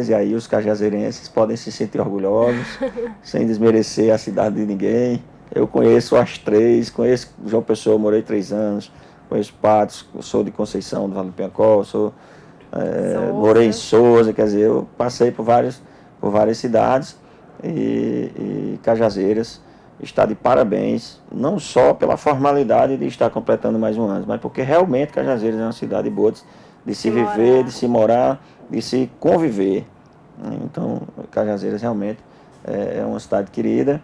e aí os cajazeirenses podem se sentir orgulhosos, sem desmerecer a cidade de ninguém. Eu conheço as 3, conheço João Pessoa, morei 3 anos, conheço Patos, sou de Conceição, do Vale do Piancó, morei em Souza, quer dizer, eu passei por várias cidades, e Cajazeiras está de parabéns, não só pela formalidade de estar completando mais um ano, mas porque realmente Cajazeiras é uma cidade boa de se viver, de se morar, de se conviver. Então, Cajazeiras realmente é uma cidade querida,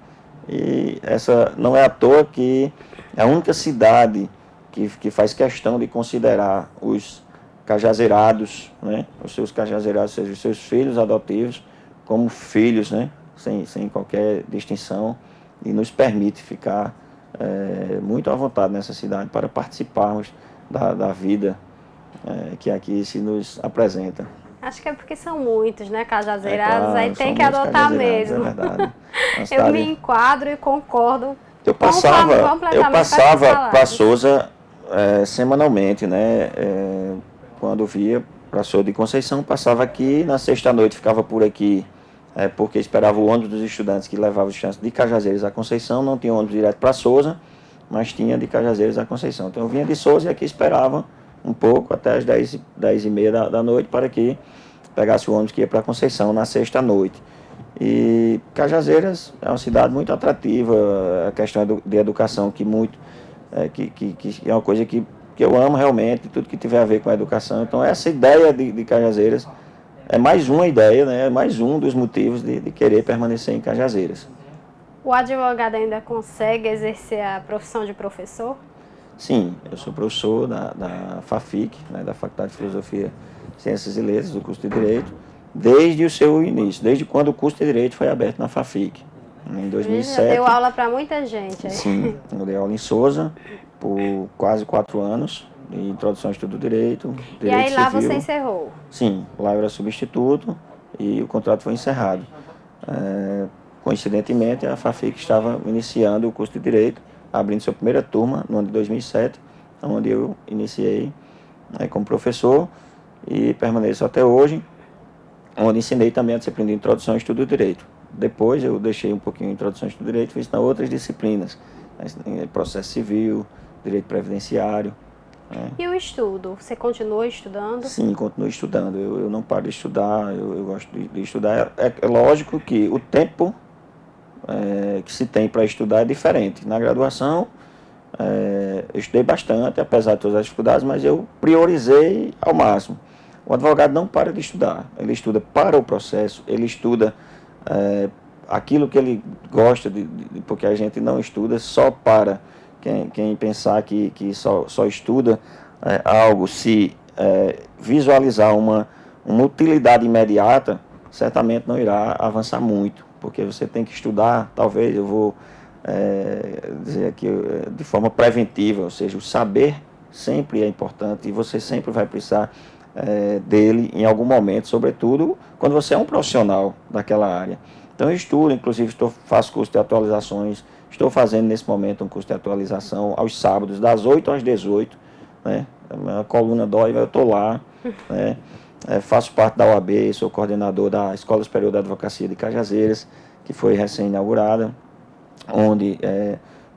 e essa não é à toa que é a única cidade que faz questão de considerar os cajazeirados, né, os seus cajazeirados, ou seja, os seus filhos adotivos, como filhos, né, sem qualquer distinção, e nos permite ficar muito à vontade nessa cidade para participarmos da vida que aqui se nos apresenta. Acho que é porque são muitos, né, cajazeirados, aí tem que adotar mesmo. É verdade. Eu me enquadro e concordo. Eu passava para Souza semanalmente, né, quando via, professor de Conceição, passava aqui, na sexta-noite ficava por aqui, porque esperava o ônibus dos estudantes que levava os estudantes de Cajazeiras a Conceição, não tinha ônibus direto para Souza, mas tinha de Cajazeiras a Conceição. Então eu vinha de Souza e aqui esperava um pouco, até as 10h30 da noite, para que pegasse o ônibus que ia para Conceição na sexta-noite. E Cajazeiras é uma cidade muito atrativa, a questão de educação que é uma coisa que eu amo realmente, tudo que tiver a ver com a educação. Então essa ideia de Cajazeiras é mais uma ideia, né? É mais um dos motivos de querer permanecer em Cajazeiras. O advogado ainda consegue exercer a profissão de professor? Sim, eu sou professor da FAFIC, né, da Faculdade de Filosofia, Ciências e Letras, do curso de Direito, desde o seu início, desde quando o curso de Direito foi aberto na FAFIC, em 2007. Deu aula para muita gente aí. Sim, eu dei aula em Souza por quase 4 anos, de Introdução ao Estudo do Direito E aí lá Civil. você encerrou? Sim, lá eu era substituto e o contrato foi encerrado. Coincidentemente, a FAFIC estava iniciando o curso de Direito, abrindo sua primeira turma no ano de 2007, onde eu iniciei como professor e permaneço até hoje, onde ensinei também a disciplina de Introdução ao Estudo do Direito. Depois eu deixei um pouquinho de Introdução ao Estudo do Direito, fiz nas outras disciplinas, processo civil, direito previdenciário. E o estudo? Você continua estudando? Sim, continuo estudando. Eu não paro de estudar, eu gosto de estudar. É lógico que o tempo que se tem para estudar é diferente. Na graduação, eu estudei bastante, apesar de todas as dificuldades, mas eu priorizei ao máximo. O advogado não para de estudar, ele estuda para o processo, ele estuda aquilo que ele gosta, porque a gente não estuda só para quem pensar que só estuda algo, se visualizar uma utilidade imediata, certamente não irá avançar muito, porque você tem que estudar, talvez eu vou dizer aqui de forma preventiva, ou seja, o saber sempre é importante e você sempre vai precisar dele em algum momento, sobretudo quando você é um profissional daquela área. Então eu estudo, inclusive faço curso de atualizações, estou fazendo nesse momento um curso de atualização aos sábados, das 8 às 18, né? A coluna dói, mas eu estou lá, né? Faço parte da OAB, sou coordenador da Escola Superior da Advocacia de Cajazeiras, que foi recém-inaugurada, onde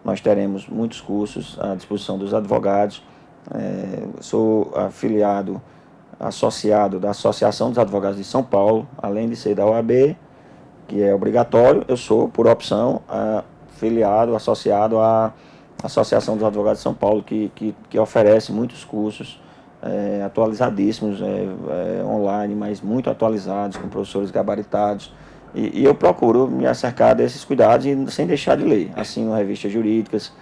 nós teremos muitos cursos à disposição dos advogados. Sou associado da Associação dos Advogados de São Paulo, além de ser da OAB, que é obrigatório, eu sou, por opção, associado à Associação dos Advogados de São Paulo, que oferece muitos cursos atualizadíssimos, online, mas muito atualizados, com professores gabaritados. E eu procuro me acercar desses cuidados e sem deixar de ler. Assino revistas jurídicas.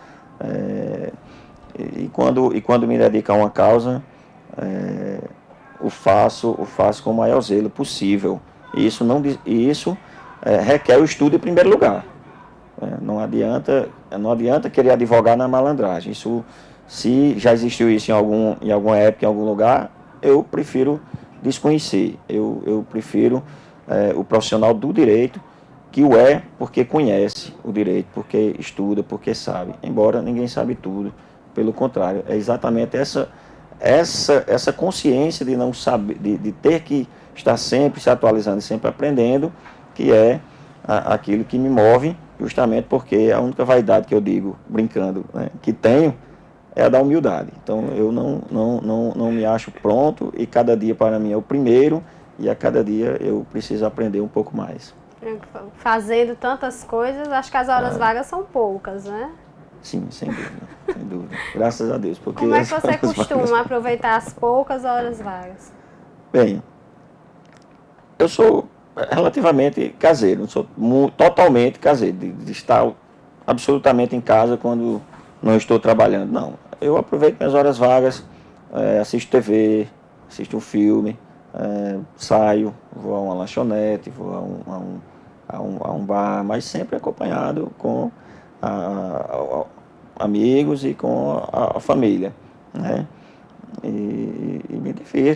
E quando me dedico a uma causa, o faço com o maior zelo possível. E isso requer o estudo em primeiro lugar. Não adianta querer advogar na malandragem. Isso, se já existiu isso em alguma época, em algum lugar, eu prefiro desconhecer. Eu prefiro o profissional do direito, que o é porque conhece o direito, porque estuda, porque sabe. Embora ninguém sabe tudo, pelo contrário, é exatamente essa consciência de não saber, de ter que estar sempre se atualizando e sempre aprendendo, que é aquilo que me move, justamente porque a única vaidade que eu digo, brincando, né, que tenho, é a da humildade. Então eu não me acho pronto e cada dia para mim é o primeiro e a cada dia eu preciso aprender um pouco mais. Fazendo tantas coisas, acho que as horas vagas são poucas, né? Sim, sem dúvida, sem dúvida. Graças a Deus. Porque como é que você costuma aproveitar as poucas horas vagas? Bem, eu sou relativamente caseiro, não sou totalmente caseiro, de estar absolutamente em casa quando não estou trabalhando, não. Eu aproveito minhas horas vagas, assisto TV, assisto um filme, saio, vou a uma lanchonete, vou a um bar, mas sempre acompanhado com amigos e com a família, né? E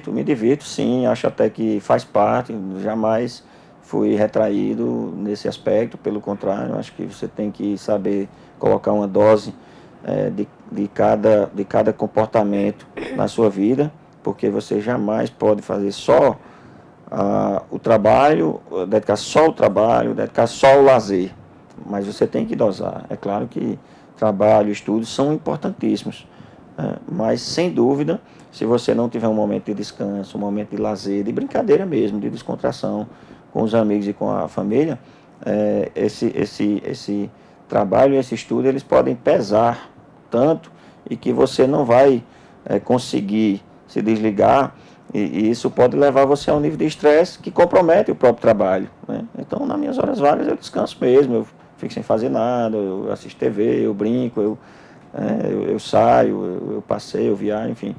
me divirto sim, acho até que faz parte, jamais fui retraído nesse aspecto, pelo contrário, acho que você tem que saber colocar uma dose de cada comportamento na sua vida, porque você jamais pode fazer só o trabalho, dedicar só ao trabalho, dedicar só ao lazer, mas você tem que dosar. É claro que trabalho e estudo são importantíssimos, mas sem dúvida, se você não tiver um momento de descanso, um momento de lazer, de brincadeira mesmo, de descontração com os amigos e com a família, esse trabalho e esse estudo, eles podem pesar tanto e que você não vai conseguir se desligar, e isso pode levar você a um nível de estresse que compromete o próprio trabalho, né? Então, nas minhas horas vagas, eu descanso mesmo, eu fico sem fazer nada, eu assisto TV, eu brinco, eu saio, eu passeio, eu viajo, enfim.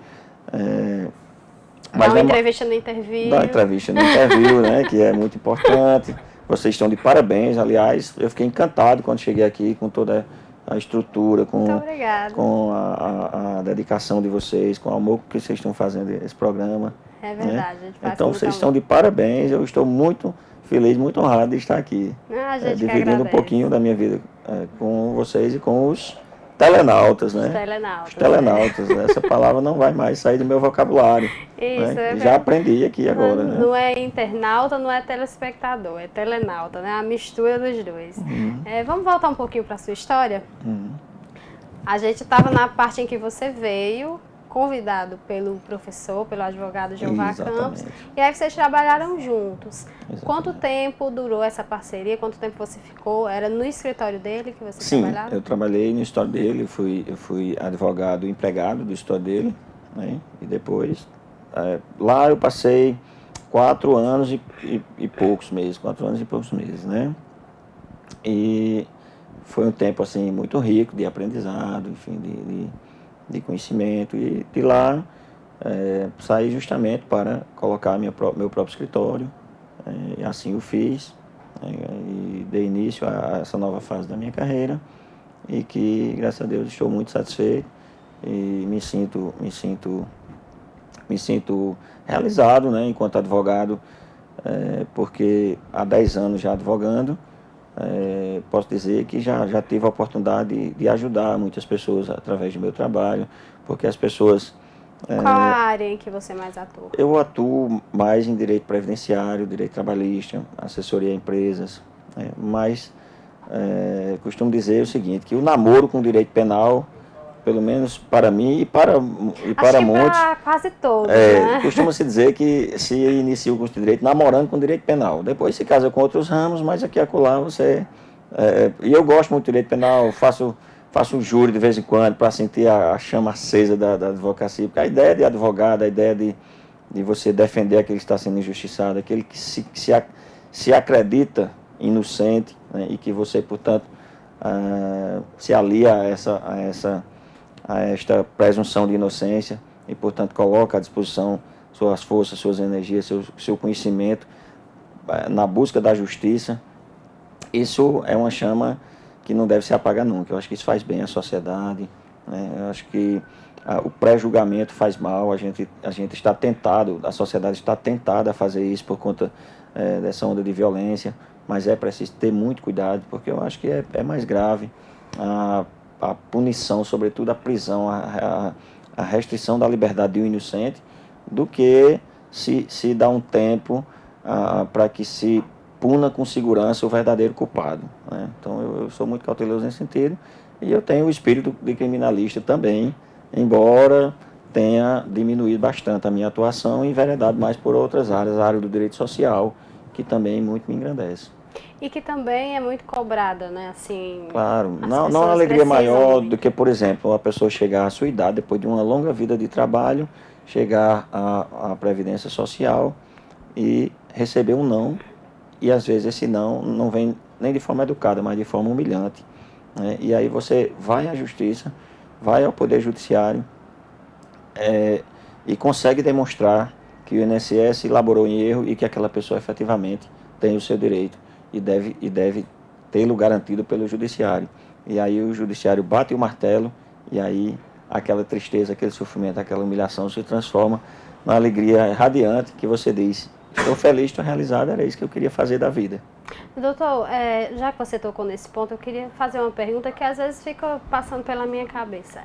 Dá uma entrevista no Interview. Dá uma entrevista no Interview, né, que é muito importante. Vocês estão de parabéns, aliás, eu fiquei encantado quando cheguei aqui com toda a estrutura, com a dedicação de vocês, com o amor que vocês estão fazendo esse programa. É verdade. Né? Então vocês estão de parabéns, eu estou muito feliz, muito honrado de estar aqui, dividindo um pouquinho da minha vida com vocês e com os telenautas, né? Os telenautas, essa palavra não vai mais sair do meu vocabulário. Isso, né? Já aprendi aqui agora. Né? Não é internauta, não é telespectador, é telenauta, né? A mistura dos dois. Vamos voltar um pouquinho para a sua história? A gente estava na parte em que você veio, convidado pelo professor, pelo advogado Jeová Campos, e aí vocês trabalharam juntos. Exatamente. Quanto tempo durou essa parceria? Quanto tempo você ficou? Era no escritório dele que você trabalhava? Sim, eu trabalhei no escritório dele, eu fui advogado empregado do escritório dele, né? E depois, lá eu passei 4 anos e poucos meses, 4 anos e poucos meses, né? E foi um tempo, assim, muito rico de aprendizado, enfim, de conhecimento, e de lá saí justamente para colocar meu próprio escritório, e assim o fiz, e dei início a essa nova fase da minha carreira, e que, graças a Deus, estou muito satisfeito e me sinto realizado, né, enquanto advogado, porque há 10 anos já advogando, posso dizer que já tive a oportunidade de ajudar muitas pessoas através do meu trabalho, porque as pessoas... Qual a área em que você mais atua? Eu atuo mais em direito previdenciário, direito trabalhista, assessoria a empresas, mas costumo dizer o seguinte, que o namoro com o direito penal, pelo menos para mim e para muitos... para quase todos, né? Costuma-se dizer que se inicia o curso de direito namorando com o direito penal. Depois se casa com outros ramos, mas aqui e acolá você... e eu gosto muito do direito penal, faço júri de vez em quando para sentir a chama acesa da advocacia, porque a ideia de advogado, a ideia de você defender aquele que está sendo injustiçado, aquele que se acredita inocente, né, e que você, portanto, se alia a esta presunção de inocência e, portanto, coloca à disposição suas forças, suas energias, seu conhecimento na busca da justiça. Isso é uma chama que não deve se apagar nunca. Eu acho que isso faz bem à sociedade, né? Eu acho que o pré-julgamento faz mal, a gente está tentado, a sociedade está tentada a fazer isso por conta dessa onda de violência, mas é preciso ter muito cuidado, porque eu acho que é mais grave a punição, sobretudo a prisão, a restrição da liberdade de um inocente, do que se dá um tempo para que se puna com segurança o verdadeiro culpado, né? Então eu sou muito cauteloso nesse sentido, e eu tenho o espírito de criminalista também, embora tenha diminuído bastante a minha atuação e enveredado mais por outras áreas, a área do direito social, que também muito me engrandece. E que também é muito cobrada, né? Assim, claro, não há uma alegria maior do que, por exemplo, uma pessoa chegar à sua idade, depois de uma longa vida de trabalho, chegar à Previdência Social e receber um não, e às vezes esse não vem nem de forma educada, mas de forma humilhante, né? E aí você vai à Justiça, vai ao Poder Judiciário e consegue demonstrar que o INSS elaborou em erro e que aquela pessoa efetivamente tem o seu direito e deve tê-lo garantido pelo Judiciário. E aí o Judiciário bate o martelo, e aí aquela tristeza, aquele sofrimento, aquela humilhação se transforma na alegria radiante que você diz: estou feliz, estou realizado, era isso que eu queria fazer da vida. Doutor, já que você tocou nesse ponto, eu queria fazer uma pergunta que às vezes fica passando pela minha cabeça.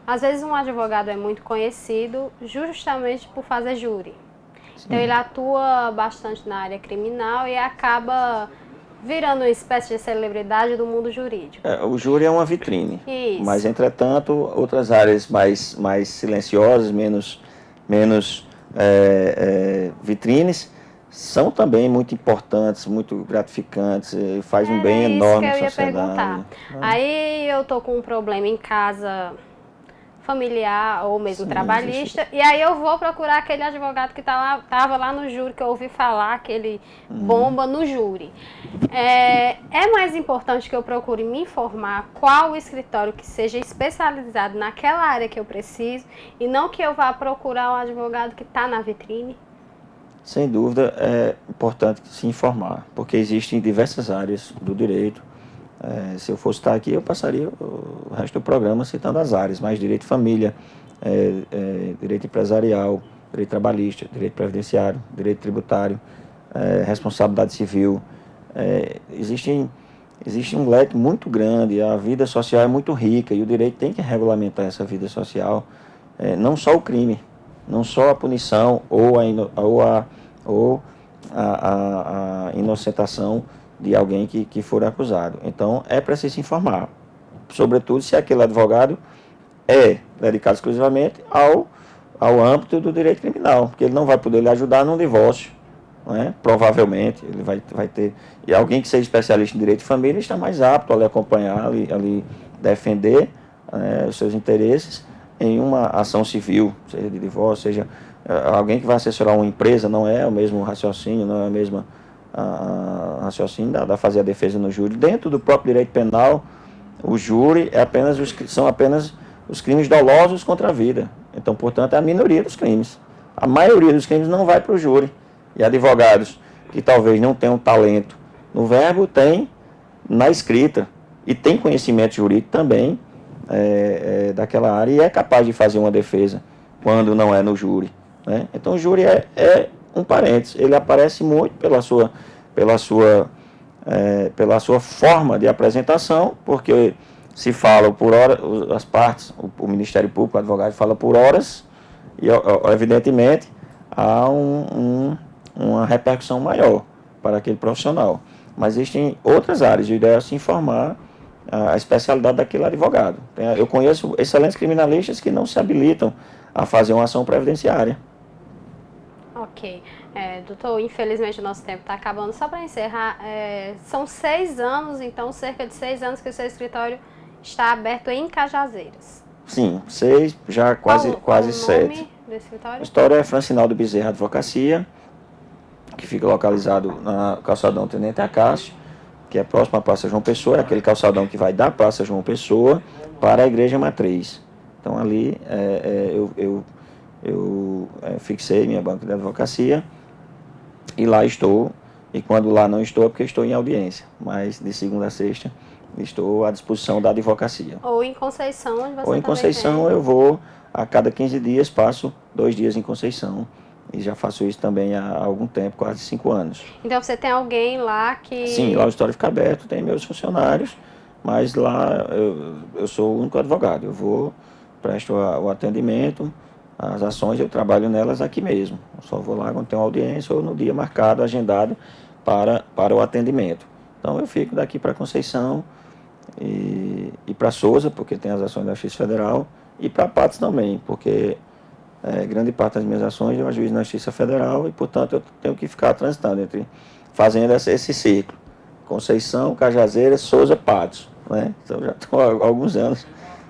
Às vezes um advogado é muito conhecido justamente por fazer júri. Então ele atua bastante na área criminal e acaba virando uma espécie de celebridade do mundo jurídico. O júri é uma vitrine. Isso. Mas, entretanto, outras áreas mais silenciosas, menos vitrines, são também muito importantes, muito gratificantes, e faz um bem enorme à sociedade. Aí eu tô com um problema em casa familiar ou mesmo trabalhista, e aí eu vou procurar aquele advogado que tava lá no júri, que eu ouvi falar, que ele bomba no júri. É mais importante que eu procure me informar qual o escritório que seja especializado naquela área que eu preciso, e não que eu vá procurar um advogado que está na vitrine? Sem dúvida, é importante se informar, porque existem diversas áreas do direito. Se eu fosse estar aqui, eu passaria o resto do programa citando as áreas, mas direito de família, direito empresarial, direito trabalhista, direito previdenciário, direito tributário, responsabilidade civil. Existe um leque muito grande, a vida social é muito rica e o direito tem que regulamentar essa vida social, não só o crime, não só a punição ou a inocentação de alguém que for acusado. Então, é preciso se informar, sobretudo se aquele advogado é dedicado exclusivamente ao âmbito do direito criminal, porque ele não vai poder lhe ajudar num divórcio, né? Provavelmente, ele vai ter... E alguém que seja especialista em direito de família está mais apto a lhe acompanhar, a lhe defender os seus interesses em uma ação civil, seja de divórcio, seja alguém que vai assessorar uma empresa, não é o mesmo raciocínio, não é a mesma raciocínio da fazer a defesa no júri. Dentro do próprio direito penal, o júri são apenas os crimes dolosos contra a vida. Então, portanto, é a minoria dos crimes. A maioria dos crimes não vai para o júri. E advogados que talvez não tenham talento no verbo, tem na escrita e tem conhecimento jurídico também daquela área e é capaz de fazer uma defesa quando não é no júri, né? Então, o júri é um parênteses, ele aparece muito pela sua forma de apresentação, porque se fala por horas, as partes, o Ministério Público, o advogado fala por horas, e evidentemente há uma repercussão maior para aquele profissional. Mas existem outras áreas, a ideia é se informar a especialidade daquele advogado. Eu conheço excelentes criminalistas que não se habilitam a fazer uma ação previdenciária. Ok. Doutor, infelizmente o nosso tempo está acabando. Só para encerrar, são 6 anos, então cerca de 6 anos que o seu escritório está aberto em Cajazeiras. Sim, 6, já quase 7. Qual o nome do escritório? O escritório é Francinaldo Bezerra Advocacia, que fica localizado na calçadão Tenente Acácio, que é próximo à Praça João Pessoa, é aquele calçadão que vai da Praça João Pessoa para a Igreja Matriz. Então ali eu fixei minha banca de advocacia e lá estou, e quando lá não estou é porque estou em audiência, mas de segunda a sexta estou à disposição da advocacia. Ou em Conceição, onde você Ou em Conceição eu vou, a cada 15 dias, passo 2 dias em Conceição. E já faço isso também há algum tempo, quase 5 anos. Então você tem alguém lá que... Sim, lá o escritório fica aberto, tem meus funcionários, mas lá eu sou o único advogado. Eu vou, presto o atendimento, as ações eu trabalho nelas aqui mesmo. Eu só vou lá quando tem uma audiência ou no dia marcado, agendado para o atendimento. Então eu fico daqui para Conceição e para Souza, porque tem as ações da Justiça Federal, e para Patos também, porque... grande parte das minhas ações eu ajuizo na Justiça Federal e, portanto, eu tenho que ficar transitando fazendo esse ciclo. Conceição, Cajazeiras, Souza, Patos, né? Então, já estou há alguns anos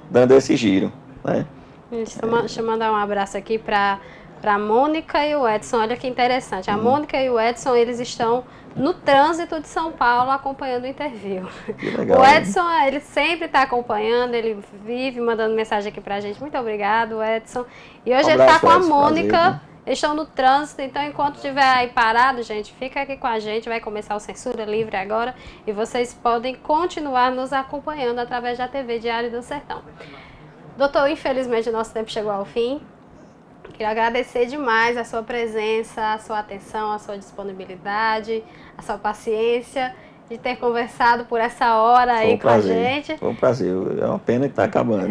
dando esse giro, né? Deixa eu mandar um abraço aqui para a Mônica e o Edson. Olha que interessante. A Mônica e o Edson, eles estão no trânsito de São Paulo acompanhando o interview. Que legal, o Edson, ele sempre está acompanhando, ele vive mandando mensagem aqui pra gente. Muito obrigado, Edson. E hoje ele está com a Mônica, prazer, eles estão no trânsito, então enquanto estiver aí parado, gente, fica aqui com a gente, vai começar o Censura Livre agora e vocês podem continuar nos acompanhando através da TV Diário do Sertão. Doutor, infelizmente o nosso tempo chegou ao fim. Queria agradecer demais a sua presença, a sua atenção, a sua disponibilidade, a sua paciência de ter conversado por essa hora aí com a gente. Foi um prazer, é uma pena que está acabando.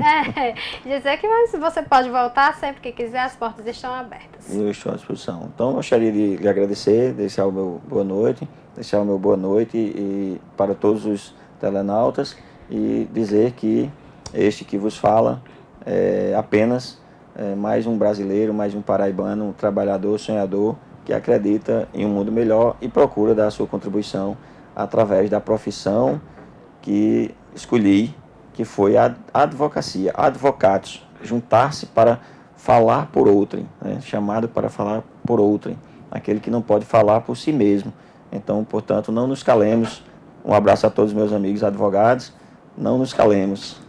Dizer que você pode voltar sempre que quiser, as portas estão abertas. Eu estou à disposição. Então, gostaria de lhe agradecer, deixar o meu boa noite e para todos os telenautas e dizer que este que vos fala é apenas mais um brasileiro, mais um paraibano, um trabalhador, sonhador, que acredita em um mundo melhor e procura dar a sua contribuição através da profissão que escolhi, que foi a advocacia, advocados, juntar-se para falar por outrem, né? Chamado para falar por outrem, aquele que não pode falar por si mesmo. Então, portanto, não nos calemos. Um abraço a todos os meus amigos advogados, não nos calemos.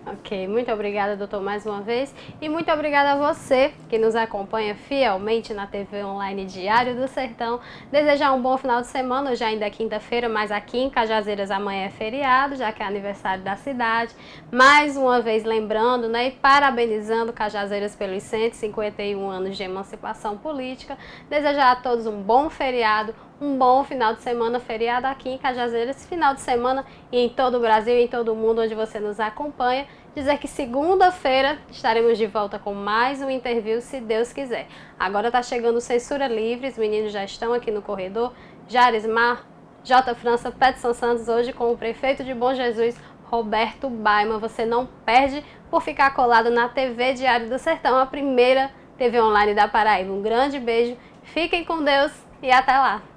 Ok, muito obrigada, doutor, mais uma vez. E muito obrigada a você que nos acompanha fielmente na TV Online Diário do Sertão. Desejar um bom final de semana, hoje ainda é quinta-feira, mas aqui em Cajazeiras amanhã é feriado, já que é aniversário da cidade. Mais uma vez lembrando, né, e parabenizando Cajazeiras pelos 151 anos de emancipação política. Desejar a todos um bom feriado, um bom final de semana, feriado aqui em Cajazeiras, final de semana e em todo o Brasil e em todo o mundo onde você nos acompanha. Dizer que segunda-feira estaremos de volta com mais um interview, se Deus quiser. Agora está chegando Censura Livre, os meninos já estão aqui no corredor. Jarismar, J. França, Peterson Santos, hoje com o prefeito de Bom Jesus, Roberto Baima. Você não perde por ficar colado na TV Diário do Sertão, a primeira TV online da Paraíba. Um grande beijo, fiquem com Deus e até lá!